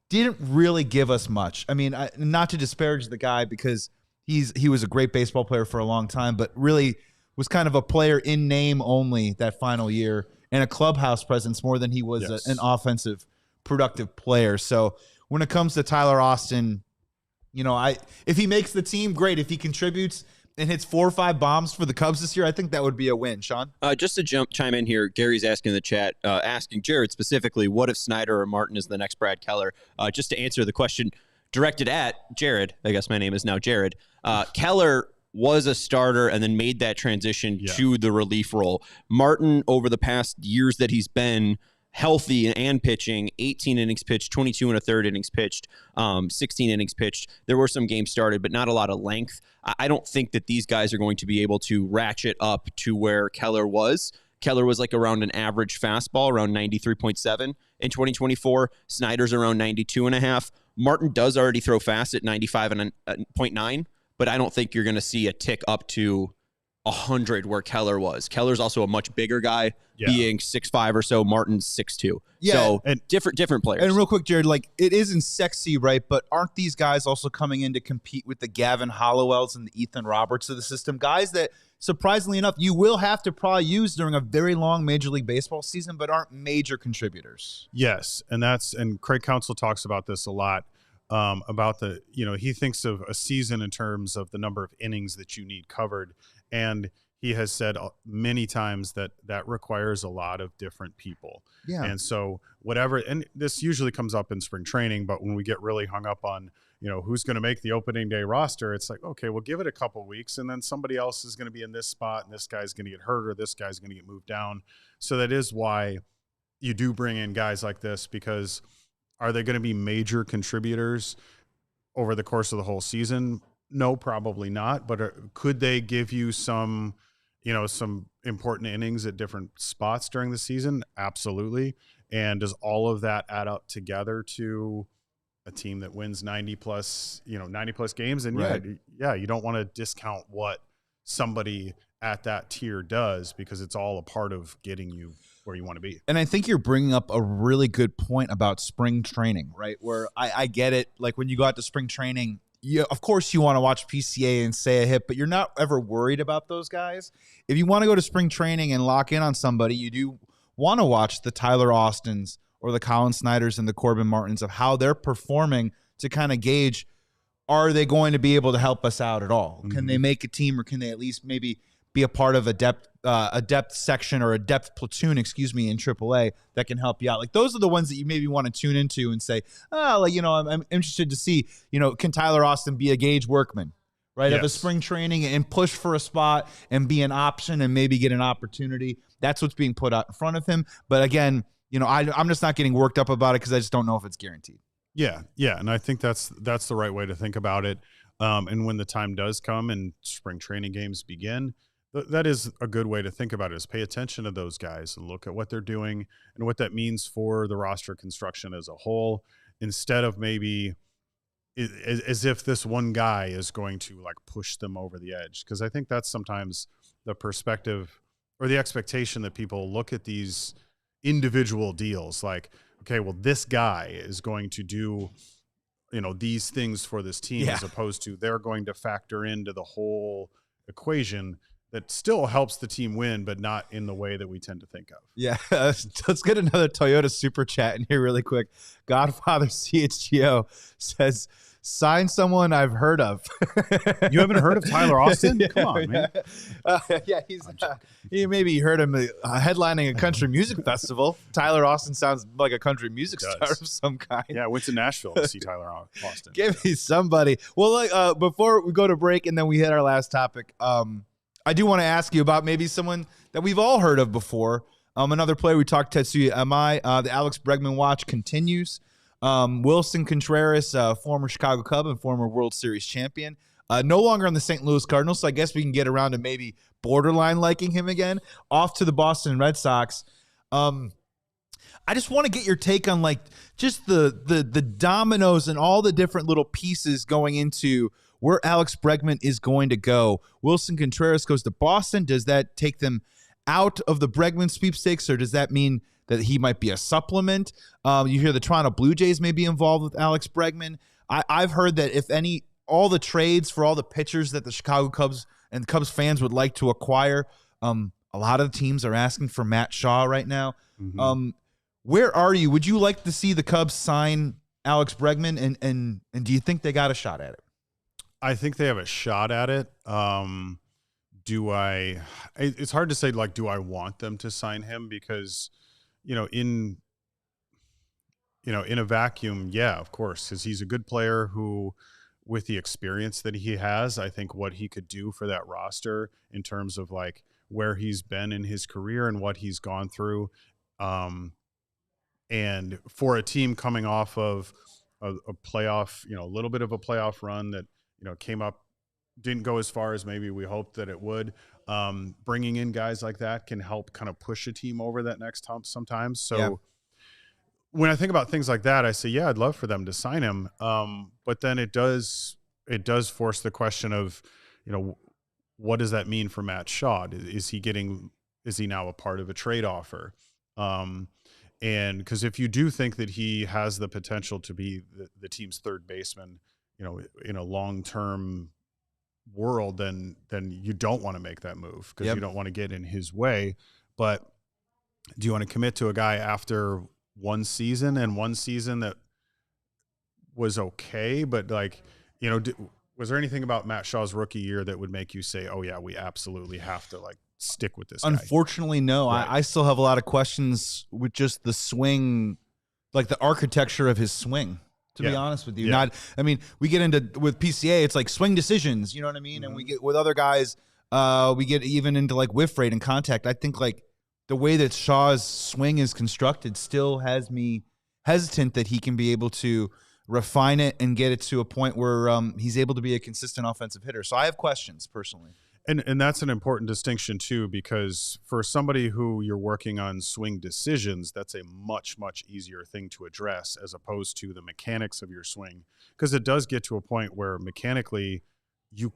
didn't really give us much. I mean, not to disparage the guy because he was a great baseball player for a long time, but really was kind of a player in name only that final year and a clubhouse presence more than he was an offensive, productive player. So when it comes to Tyler Austin, if he makes the team, great. If he contributes and hits 4 or 5 bombs for the Cubs this year, I think that would be a win. Sean? Just to chime in here, Gary's asking in the chat, asking Jared specifically, what if Snyder or Martin is the next Brad Keller? Just to answer the question directed at Jared, I guess my name is now Jared, Keller was a starter and then made that transition to the relief role. Martin, over the past years that he's been healthy and pitching, 18 innings pitched, 22 1/3 innings pitched, 16 innings pitched. There were some games started, but not a lot of length. I don't think that these guys are going to be able to ratchet up to where Keller was. Keller was like around an average fastball, around 93.7 in 2024. Snyder's around 92.5. Martin does already throw fast at 95.9, but I don't think you're going to see a tick up to 100 where Keller was. Keller's also a much bigger guy, being 6'5" or so. Martin's 6'2". Yeah, so and different players. And real quick, Jared, like it isn't sexy, right? But aren't these guys also coming in to compete with the Gavin Hollowells and the Ethan Roberts of the system? Guys that, surprisingly enough, you will have to probably use during a very long Major League Baseball season, but aren't major contributors. Yes, and Craig Counsell talks about this a lot. About he thinks of a season in terms of the number of innings that you need covered. And he has said many times that requires a lot of different people. Yeah. And so and this usually comes up in spring training, but when we get really hung up on, who's going to make the opening day roster, it's like, okay, we'll give it a couple weeks and then somebody else is going to be in this spot and this guy's going to get hurt or this guy's going to get moved down. So that is why you do bring in guys like this, because are they going to be major contributors over the course of the whole season? No, probably not. But could they give you some important innings at different spots during the season? Absolutely. And does all of that add up together to a team that wins 90 plus games? And right. you don't want to discount what somebody at that tier does, because it's all a part of getting you where you want to be. And I think you're bringing up a really good point about spring training, right? Where I get it. Like when you go out to spring training, of course you want to watch PCA and say a hit, but you're not ever worried about those guys. If you want to go to spring training and lock in on somebody, you do want to watch the Tyler Austins or the Colin Snyders and the Corbin Martins of how they're performing to kind of gauge, are they going to be able to help us out at all? Mm-hmm. Can they make a team, or can they at least maybe be a part of a depth section or a depth platoon, in AAA that can help you out? Like those are the ones that you maybe want to tune into and say, I'm interested to see, can Tyler Austin be a Gage Workman, right? Yes. Of a spring training and push for a spot and be an option and maybe get an opportunity. That's what's being put out in front of him. But again, I'm just not getting worked up about it because I just don't know if it's guaranteed. Yeah, and I think that's the right way to think about it. And when the time does come and spring training games begin, that is a good way to think about it, is pay attention to those guys and look at what they're doing and what that means for the roster construction as a whole, instead of maybe as if this one guy is going to like push them over the edge. Because I think that's sometimes the perspective or the expectation that people look at these individual deals like, okay, well, this guy is going to do, these things for this team, as opposed to they're going to factor into the whole equation that still helps the team win, but not in the way that we tend to think of. Yeah. Let's get another Toyota super chat in here really quick. Godfather CHGO says, sign someone I've heard of. You haven't heard of Tyler Austin? Come on, man. He's you maybe heard him headlining a country music festival. Tyler Austin sounds like a country music star of some kind. Yeah, I went to Nashville to see Tyler Austin. Give me somebody. Well, before we go to break and then we hit our last topic, I do want to ask you about maybe someone that we've all heard of before. Another player we talked, Tatsuya Imai. The Alex Bregman watch continues. Wilson Contreras, former Chicago Cub and former World Series champion, no longer on the St. Louis Cardinals, so I guess we can get around to maybe borderline liking him again. Off to the Boston Red Sox. I just want to get your take on like just the dominoes and all the different little pieces going into where Alex Bregman is going to go. Wilson Contreras goes to Boston. Does that take them out of the Bregman sweepstakes, or does that mean that he might be a supplement? You hear the Toronto Blue Jays may be involved with Alex Bregman. I've heard that all the trades for all the pitchers that the Chicago Cubs and Cubs fans would like to acquire, a lot of teams are asking for Matt Shaw right now. Mm-hmm. Where are you? Would you like to see the Cubs sign Alex Bregman, and do you think they got a shot at it? I think they have a shot at it. It's hard to say, like, do I want them to sign him? Because, in a vacuum, yeah, of course, because he's a good player who, with the experience that he has, I think what he could do for that roster in terms of like where he's been in his career and what he's gone through. And for a team coming off of a playoff, a little bit of a playoff run that, came up, didn't go as far as maybe we hoped that it would. Bringing in guys like that can help kind of push a team over that next hump sometimes. So when I think about things like that, I say, yeah, I'd love for them to sign him. But then it does force the question of, what does that mean for Matt Shaw? Is he now a part of a trade offer? And because if you do think that he has the potential to be the team's third baseman, in a long-term world, then you don't want to make that move because you don't want to get in his way. But do you want to commit to a guy after one season that was okay, but like, was there anything about Matt Shaw's rookie year that would make you say, oh yeah, we absolutely have to like stick with this guy? Unfortunately, no. Right. I still have a lot of questions with just the swing, like the architecture of his swing. To be honest with you, we get into with PCA, it's like swing decisions, you know what I mean? Mm-hmm. And we get with other guys, we get even into like whiff rate and contact. I think like the way that Shaw's swing is constructed still has me hesitant that he can be able to refine it and get it to a point where he's able to be a consistent offensive hitter. So I have questions personally. And that's an important distinction too, because for somebody who you're working on swing decisions, that's a much, much easier thing to address as opposed to the mechanics of your swing. Because it does get to a point where mechanically you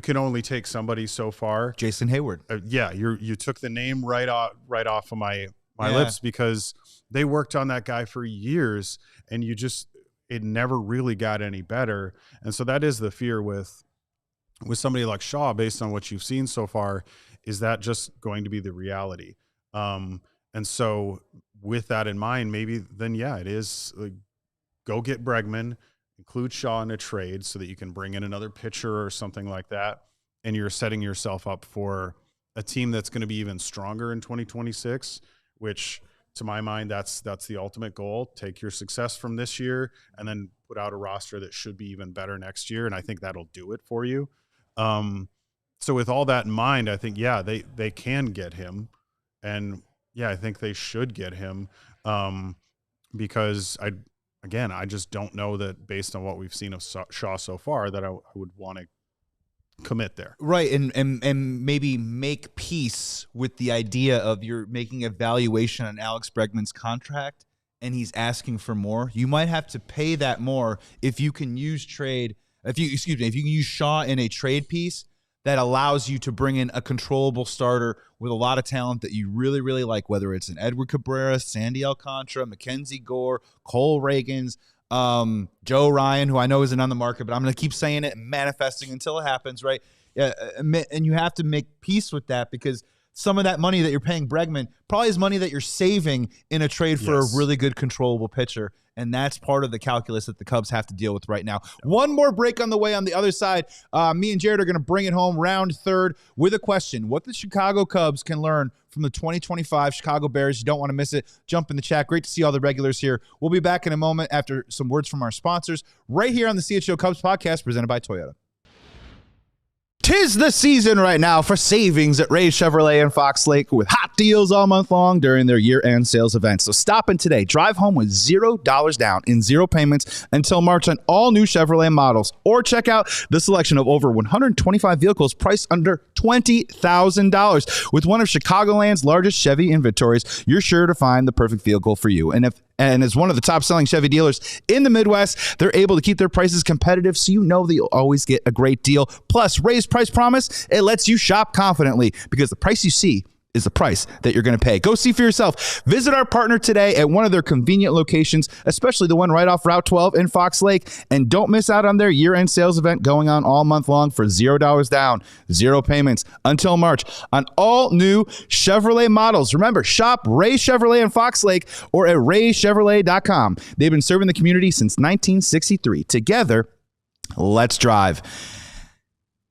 can only take somebody so far. Jason Hayward. You took the name right off of my lips, because they worked on that guy for years and it never really got any better. And so that is the fear with somebody like Shaw, based on what you've seen so far. Is that just going to be the reality? And so with that in mind, maybe then, it is go get Bregman, include Shaw in a trade so that you can bring in another pitcher or something like that. And you're setting yourself up for a team that's going to be even stronger in 2026, which to my mind, that's the ultimate goal. Take your success from this year and then put out a roster that should be even better next year. And I think that'll do it for you. So with all that in mind, I think, they can get him. And Yeah, I think they should get him because I just don't know that based on what we've seen of Shaw so far that I would want to commit there. Right, and maybe make peace with the idea of you're making a valuation on Alex Bregman's contract and he's asking for more. You might have to pay that more if you can use if you can use Shaw in a trade piece that allows you to bring in a controllable starter with a lot of talent that you really, really like, whether it's an Edward Cabrera, Sandy Alcantara, Mackenzie Gore, Cole Reagans, Joe Ryan, who I know isn't on the market, but I'm going to keep saying it and manifesting until it happens, right? And you have to make peace with that because some of that money that you're paying Bregman probably is money that you're saving in a trade for a really good controllable pitcher. And that's part of the calculus that the Cubs have to deal with right now. One more break on the way on the other side. Me and Jared are going to bring it home round third with a question. What the Chicago Cubs can learn from the 2025 Chicago Bears. You don't want to miss it. Jump in the chat. Great to see all the regulars here. We'll be back in a moment after some words from our sponsors right here on the CHGO Cubs podcast presented by Toyota. 'Tis the season right now for savings at Ray Chevrolet in Fox Lake with hot deals all month long during their year-end sales event. So stop in today. Drive home with $0 down in 0 payments until March on all new Chevrolet models. Or check out the selection of over 125 vehicles priced under $20,000. With one of Chicagoland's largest Chevy inventories, you're sure to find the perfect vehicle for you. And as one of the top-selling Chevy dealers in the Midwest, they're able to keep their prices competitive, so you know that you'll always get a great deal. Plus, raised price promise, it lets you shop confidently because the price you see is the price that you're going to pay. Go see for yourself. Visit our partner today at one of their convenient locations, especially the one right off Route 12 in Fox Lake. And don't miss out on their year-end sales event going on all month long for $0 down, 0 payments until March on all new Chevrolet models. Remember, shop Ray Chevrolet in Fox Lake or at raychevrolet.com. They've been serving the community since 1963. Together, let's drive.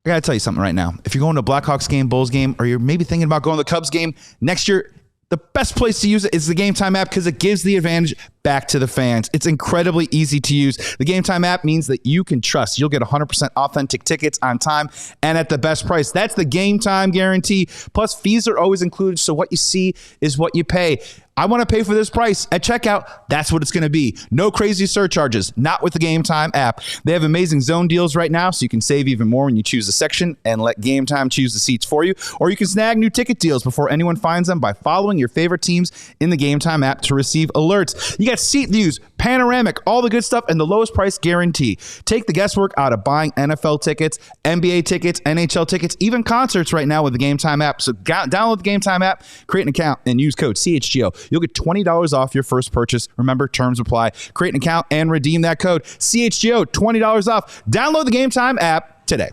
I got to tell you something right now. If you're going to a Blackhawks game, Bulls game, or you're maybe thinking about going to the Cubs game next year, the best place to use it is the Game Time app because it gives the advantage back to the fans. It's incredibly easy to use. The Game Time app means that you can trust you'll get 100% authentic tickets on time and at the best price. That's the Game Time guarantee. Plus, fees are always included, so what you see is what you pay. I want to pay for this price at checkout. That's what it's going to be. No crazy surcharges, not with the Game Time app. They have amazing zone deals right now, so you can save even more when you choose a section and let Game Time choose the seats for you. Or you can snag new ticket deals before anyone finds them by following your favorite teams in the Game Time app to receive alerts. You got seat views, panoramic, all the good stuff, and the lowest price guarantee. Take the guesswork out of buying NFL tickets, NBA tickets, NHL tickets, even concerts right now with the Game Time app. So download the Game Time app, create an account, and use code CHGO. You'll get $20 off your first purchase. Remember, terms apply. Create an account and redeem that code. CHGO, $20 off. Download the Game Time app today.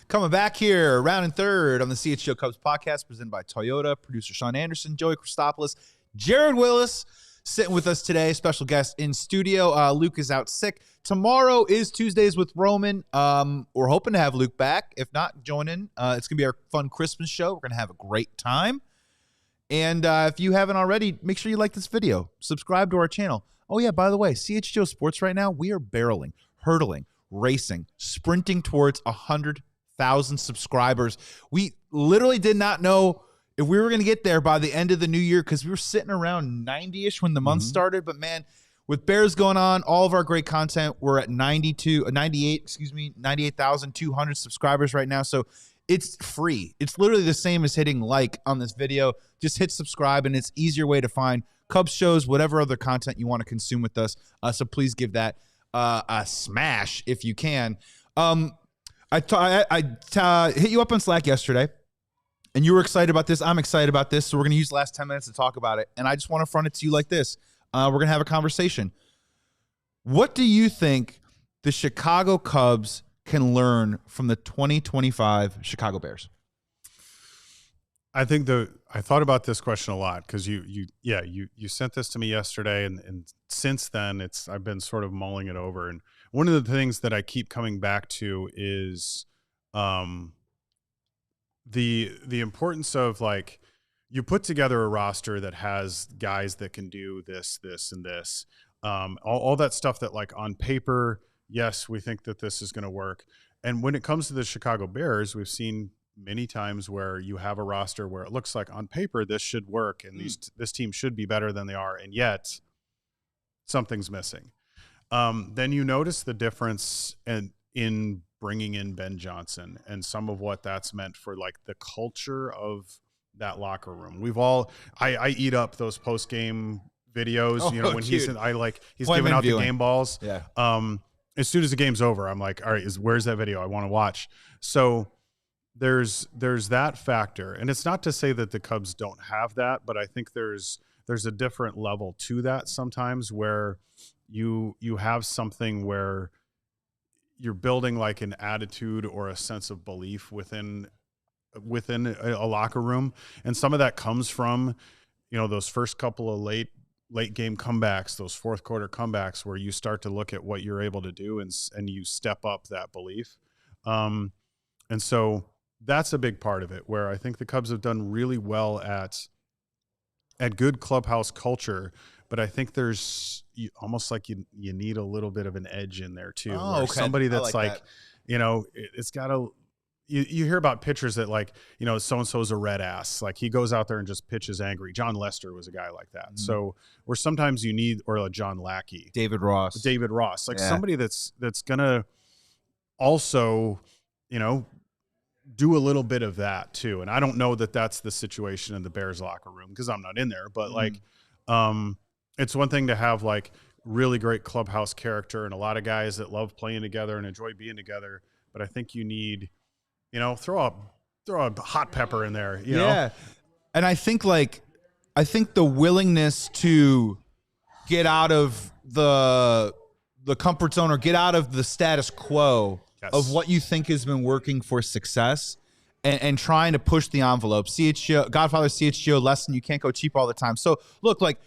Coming back here, round and third on the CHGO Cubs podcast presented by Toyota. Producer Sean Anderson, Joey Christopoulos, Jared Wyllys sitting with us today. Special guest in studio. Luke is out sick. Tomorrow is Tuesdays with Roman. We're hoping to have Luke back. If not, join in. It's going to be our fun Christmas show. We're going to have a great time. And if you haven't already, make sure you like this video. Subscribe to our channel. Oh, yeah, by the way, CHGO Sports right now, we are barreling, hurdling, racing, sprinting towards 100,000 subscribers. We literally did not know if we were going to get there by the end of the new year because we were sitting around 90-ish when the month started. But, man, with Bears going on, all of our great content, we're at 98,200 subscribers right now. So it's free. It's literally the same as hitting like on this video. Just hit subscribe, and it's easier way to find Cubs shows, whatever other content you want to consume with us. So please give that a smash if you can. I hit you up on Slack yesterday, and you were excited about this. I'm excited about this, so we're going to use the last 10 minutes to talk about it. And I just want to front it to you like this. We're going to have a conversation. What do you think the Chicago Cubs can learn from the 2025 Chicago Bears? I think I thought about this question a lot because you sent this to me yesterday, and since then I've been sort of mulling it over. And one of the things that I keep coming back to is the importance of, like, you put together a roster that has guys that can do this, and this, all that stuff that, like, on paper, yes, we think that this is going to work. And when it comes to the Chicago Bears, we've seen many times where you have a roster where it looks like on paper this should work and this team should be better than they are, and yet something's missing. Then you notice the difference in bringing in Ben Johnson and some of what that's meant for like the culture of that locker room. I eat up those post game videos, you know, when he's giving out the game balls. Yeah. As soon as the game's over, I'm like, all right, where's that video? I want to watch. So there's that factor. And it's not to say that the Cubs don't have that, but I think there's a different level to that sometimes where you have something where you're building like an attitude or a sense of belief within a locker room. And some of that comes from, you know, those first couple of late game comebacks, those fourth quarter comebacks where you start to look at what you're able to do and you step up that belief. And so that's a big part of it, where I think the Cubs have done really well at good clubhouse culture, but I think there's almost like you need a little bit of an edge in there too. Oh, okay. Somebody that's like that. You know, it's got to, you hear about pitchers that like, you know, so-and-so's a red ass. Like he goes out there and just pitches angry. John Lester was a guy like that. Mm-hmm. So where sometimes you need, or a John Lackey. David Ross. Like somebody that's going to also, you know, do a little bit of that too. And I don't know that that's the situation in the Bears locker room because I'm not in there, but like, it's one thing to have like really great clubhouse character and a lot of guys that love playing together and enjoy being together. But I think you need, you know, throw a hot pepper in there, you know? And I think the willingness to get out of the comfort zone or get out of the status quo of what you think has been working for success and trying to push the envelope. CHGO, Godfather CHGO lesson, you can't go cheap all the time. So look, like,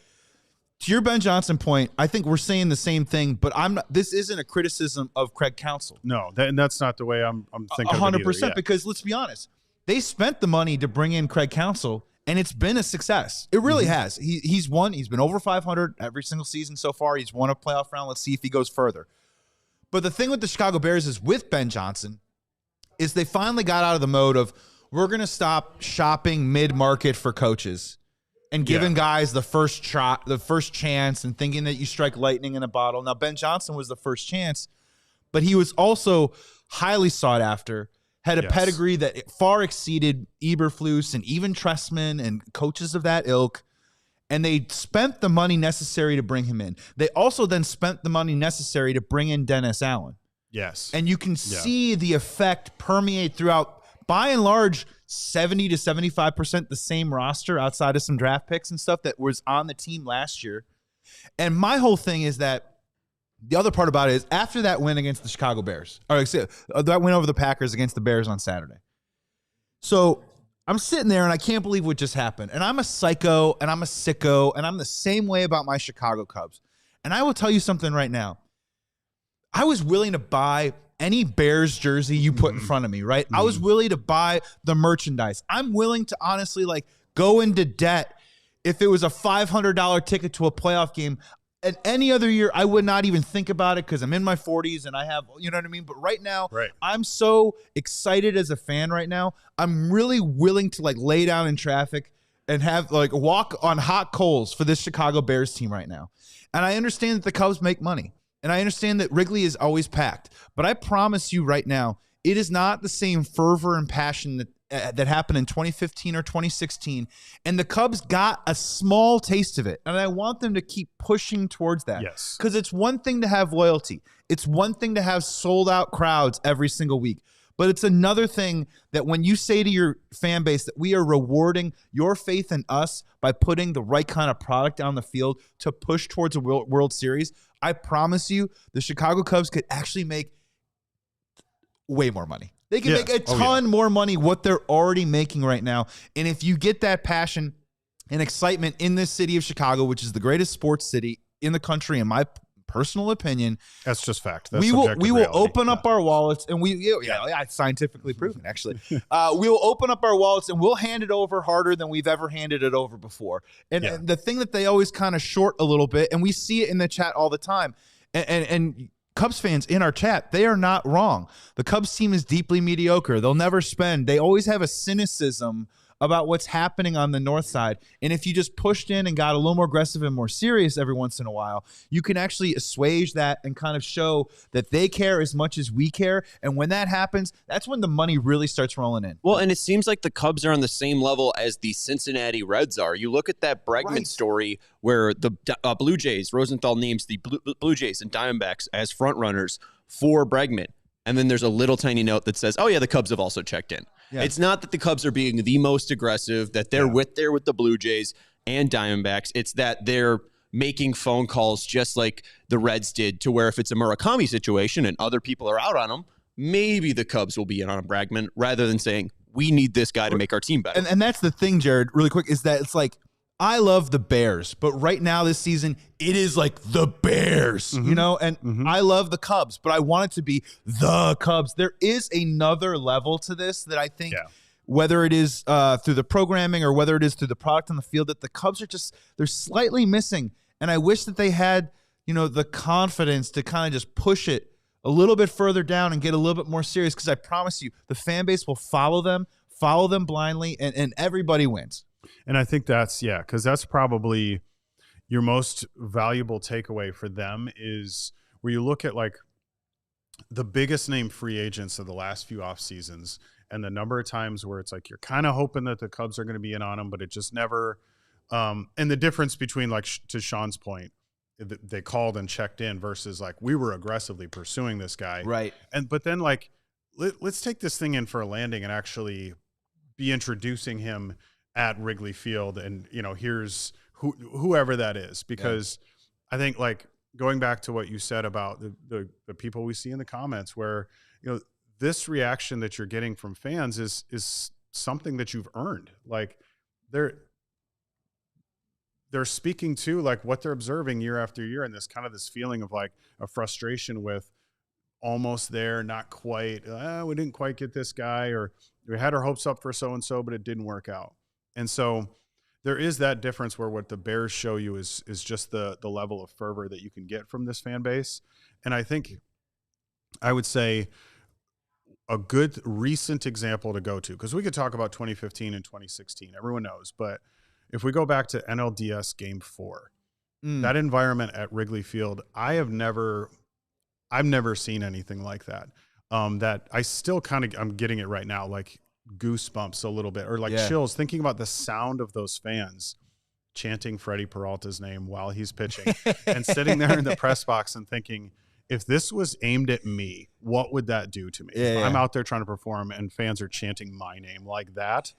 to your Ben Johnson point, I think we're saying the same thing, but this isn't a criticism of Craig Counsell. No, that's not the way I'm thinking. 100%, because let's be honest, they spent the money to bring in Craig Counsell, and it's been a success. It really has. He's won. He's been over 500 every single season so far. He's won a playoff round. Let's see if he goes further. But the thing with the Chicago Bears is with Ben Johnson is they finally got out of the mode of we're going to stop shopping mid-market for coaches and giving guys the first shot, the first chance, and thinking that you strike lightning in a bottle. Now, Ben Johnson was the first chance, but he was also highly sought after, had a pedigree that far exceeded Eberflus and even Trestman and coaches of that ilk, and they spent the money necessary to bring him in. They also then spent the money necessary to bring in Dennis Allen. Yes. And you can see the effect permeate throughout, by and large, 70 to 75% the same roster outside of some draft picks and stuff that was on the team last year. And my whole thing is that the other part about it is after that win against the Chicago Bears, or that win over the Packers against the Bears on Saturday. So I'm sitting there and I can't believe what just happened. And I'm a psycho and I'm a sicko and I'm the same way about my Chicago Cubs. And I will tell you something right now. I was willing to buy any Bears jersey you put in front of me, right? I was willing to buy the merchandise. I'm willing to honestly like go into debt if it was a $500 ticket to a playoff game. And any other year, I would not even think about it because I'm in my 40s and I have, you know what I mean? But right now, I'm so excited as a fan right now. I'm really willing to like lay down in traffic and have like walk on hot coals for this Chicago Bears team right now. And I understand that the Cubs make money. And I understand that Wrigley is always packed. But I promise you right now, it is not the same fervor and passion that happened in 2015 or 2016. And the Cubs got a small taste of it. And I want them to keep pushing towards that. Yes. Because it's one thing to have loyalty. It's one thing to have sold out crowds every single week. But it's another thing that when you say to your fan base that we are rewarding your faith in us by putting the right kind of product on the field to push towards a World Series, I promise you the Chicago Cubs could actually make way more money. They can make a ton more money what they're already making right now. And if you get that passion and excitement in this city of Chicago, which is the greatest sports city in the country, in my personal opinion, that's just fact. That's we will open up our wallets and scientifically proven actually. We will open up our wallets and we'll hand it over harder than we've ever handed it over before. And the thing that they always kind of short a little bit, and we see it in the chat all the time, and Cubs fans in our chat, they are not wrong. The Cubs team is deeply mediocre. They'll never spend. They always have a cynicism about what's happening on the north side. And if you just pushed in and got a little more aggressive and more serious every once in a while, you can actually assuage that and kind of show that they care as much as we care. And when that happens, that's when the money really starts rolling in. Well, and it seems like the Cubs are on the same level as the Cincinnati Reds are. You look at that Bregman story where the Blue Jays, Rosenthal names the Blue Jays and Diamondbacks as front runners for Bregman. And then there's a little tiny note that says, oh, yeah, the Cubs have also checked in. Yeah. It's not that the Cubs are being the most aggressive, that they're there with the Blue Jays and Diamondbacks. It's that they're making phone calls just like the Reds did, to where if it's a Murakami situation and other people are out on him, maybe the Cubs will be in on a Bregman, rather than saying, we need this guy to make our team better. And that's the thing, Jared, really quick, is that it's like, I love the Bears, but right now this season, it is like the Bears, you know, and I love the Cubs, but I want it to be the Cubs. There is another level to this that I think, whether it is through the programming or whether it is through the product on the field, that the Cubs are just, they're slightly missing. And I wish that they had, you know, the confidence to kind of just push it a little bit further down and get a little bit more serious, because I promise you, the fan base will follow them blindly, and everybody wins. And I think that's, because that's probably your most valuable takeaway for them, is where you look at like the biggest name free agents of the last few off seasons, and the number of times where it's like you're kind of hoping that the Cubs are going to be in on them, but it just never. And the difference between, like, to Sean's point, they called and checked in versus like we were aggressively pursuing this guy, right? But then like let's take this thing in for a landing and actually be introducing him at Wrigley Field, and you know, here's whoever that is, because I think, like, going back to what you said about the people we see in the comments, where, you know, this reaction that you're getting from fans is something that you've earned. Like, they're speaking to like what they're observing year after year, and this feeling of like a frustration with almost there, not quite, we didn't quite get this guy, or we had our hopes up for so-and-so, but it didn't work out. And so there is that difference where what the Bears show you is just the level of fervor that you can get from this fan base. And I think I would say a good recent example to go to, because we could talk about 2015 and 2016, everyone knows, but if we go back to NLDS Game 4, that environment at Wrigley Field, I've never seen anything like that. That I still I'm getting it right now, like goosebumps a little bit, or like chills, thinking about the sound of those fans chanting Freddie Peralta's name while he's pitching, and sitting there in the press box and thinking, if this was aimed at me, what would that do to me? I'm out there trying to perform and fans are chanting my name like that.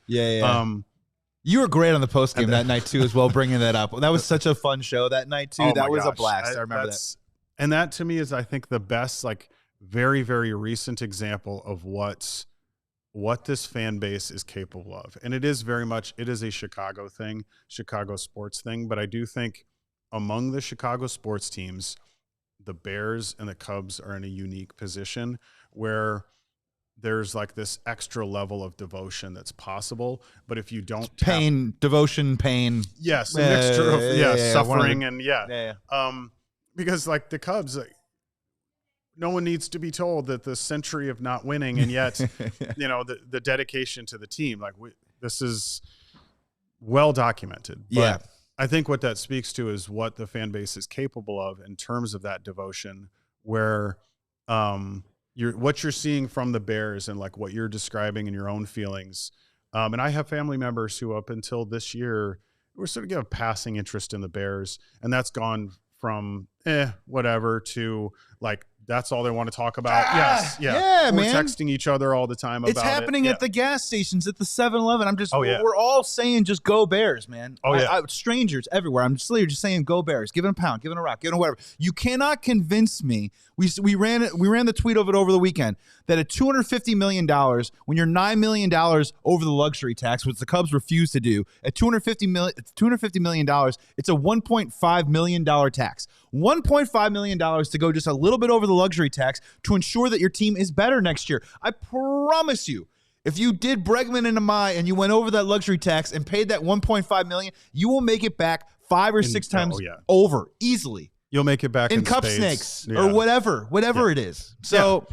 You were great on the post game that night too, as well, bringing that up. That was such a fun show that night too. That was a blast. I remember that. And that to me is, I think, the best, like, very, very recent example of what this fan base is capable of. And it is very much, it is a Chicago thing, Chicago sports thing. But I do think among the Chicago sports teams, the Bears and the Cubs are in a unique position where there's like this extra level of devotion that's possible. But if you don't devotion, pain. Yes. A mixture of suffering and because like the Cubs, like, no one needs to be told that the century of not winning, and yet, you know, the dedication to the team, like this is well documented. But I think what that speaks to is what the fan base is capable of in terms of that devotion, where what you're seeing from the Bears and like what you're describing in your own feelings. And I have family members who up until this year were sort of a passing interest in the Bears, and that's gone from whatever to like that's all they want to talk about. We're man. Texting each other all the time about it. It's happening at the gas stations, at the 7-Eleven. I'm just, we're all saying just go Bears, man. Strangers everywhere. I'm just saying go Bears. Give it a pound, give it a rock, give it whatever. You cannot convince me. We ran the tweet of it over the weekend that at $250 million, when you're $9 million over the luxury tax, which the Cubs refuse to do, at $250 million, it's a $1.5 million tax. $1.5 million to go just a little bit over the luxury tax to ensure that your team is better next year. I promise you, if you did Bregman and Imai and you went over that luxury tax and paid that $1.5 million, you will make it back 5 or 6 times over easily. You'll make it back in cup spades. snakes or whatever it is. So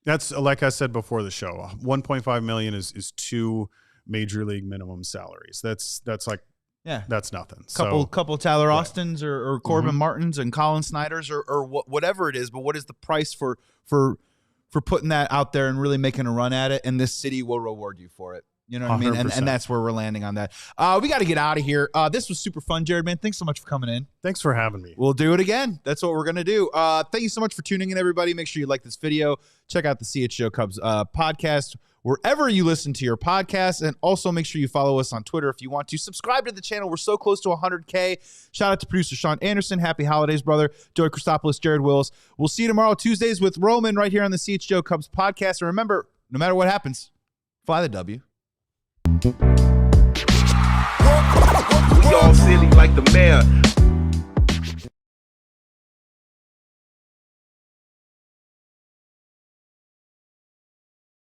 that's like I said before the show. 1.5 million is 2 major league minimum salaries. That's like that's nothing. Couple Tyler Austins or Corbin Martins and Colin Snyders or whatever it is. But what is the price for putting that out there and really making a run at it? And this city will reward you for it. You know what 100%. I mean? And that's where we're landing on that. We got to get out of here. This was super fun, Jared, man. Thanks so much for coming in. Thanks for having me. We'll do it again. That's what we're going to do. Thank you so much for tuning in, everybody. Make sure you like this video. Check out the CHGO Cubs podcast wherever you listen to your podcasts. And also make sure you follow us on Twitter if you want to. Subscribe to the channel. We're so close to 100K. Shout out to producer Sean Anderson. Happy holidays, brother. Joey Christopoulos, Jared Wyllys. We'll see you tomorrow, Tuesdays, with Roman right here on the CHGO Cubs podcast. And remember, no matter what happens, fly the W. We all silly like the mayor.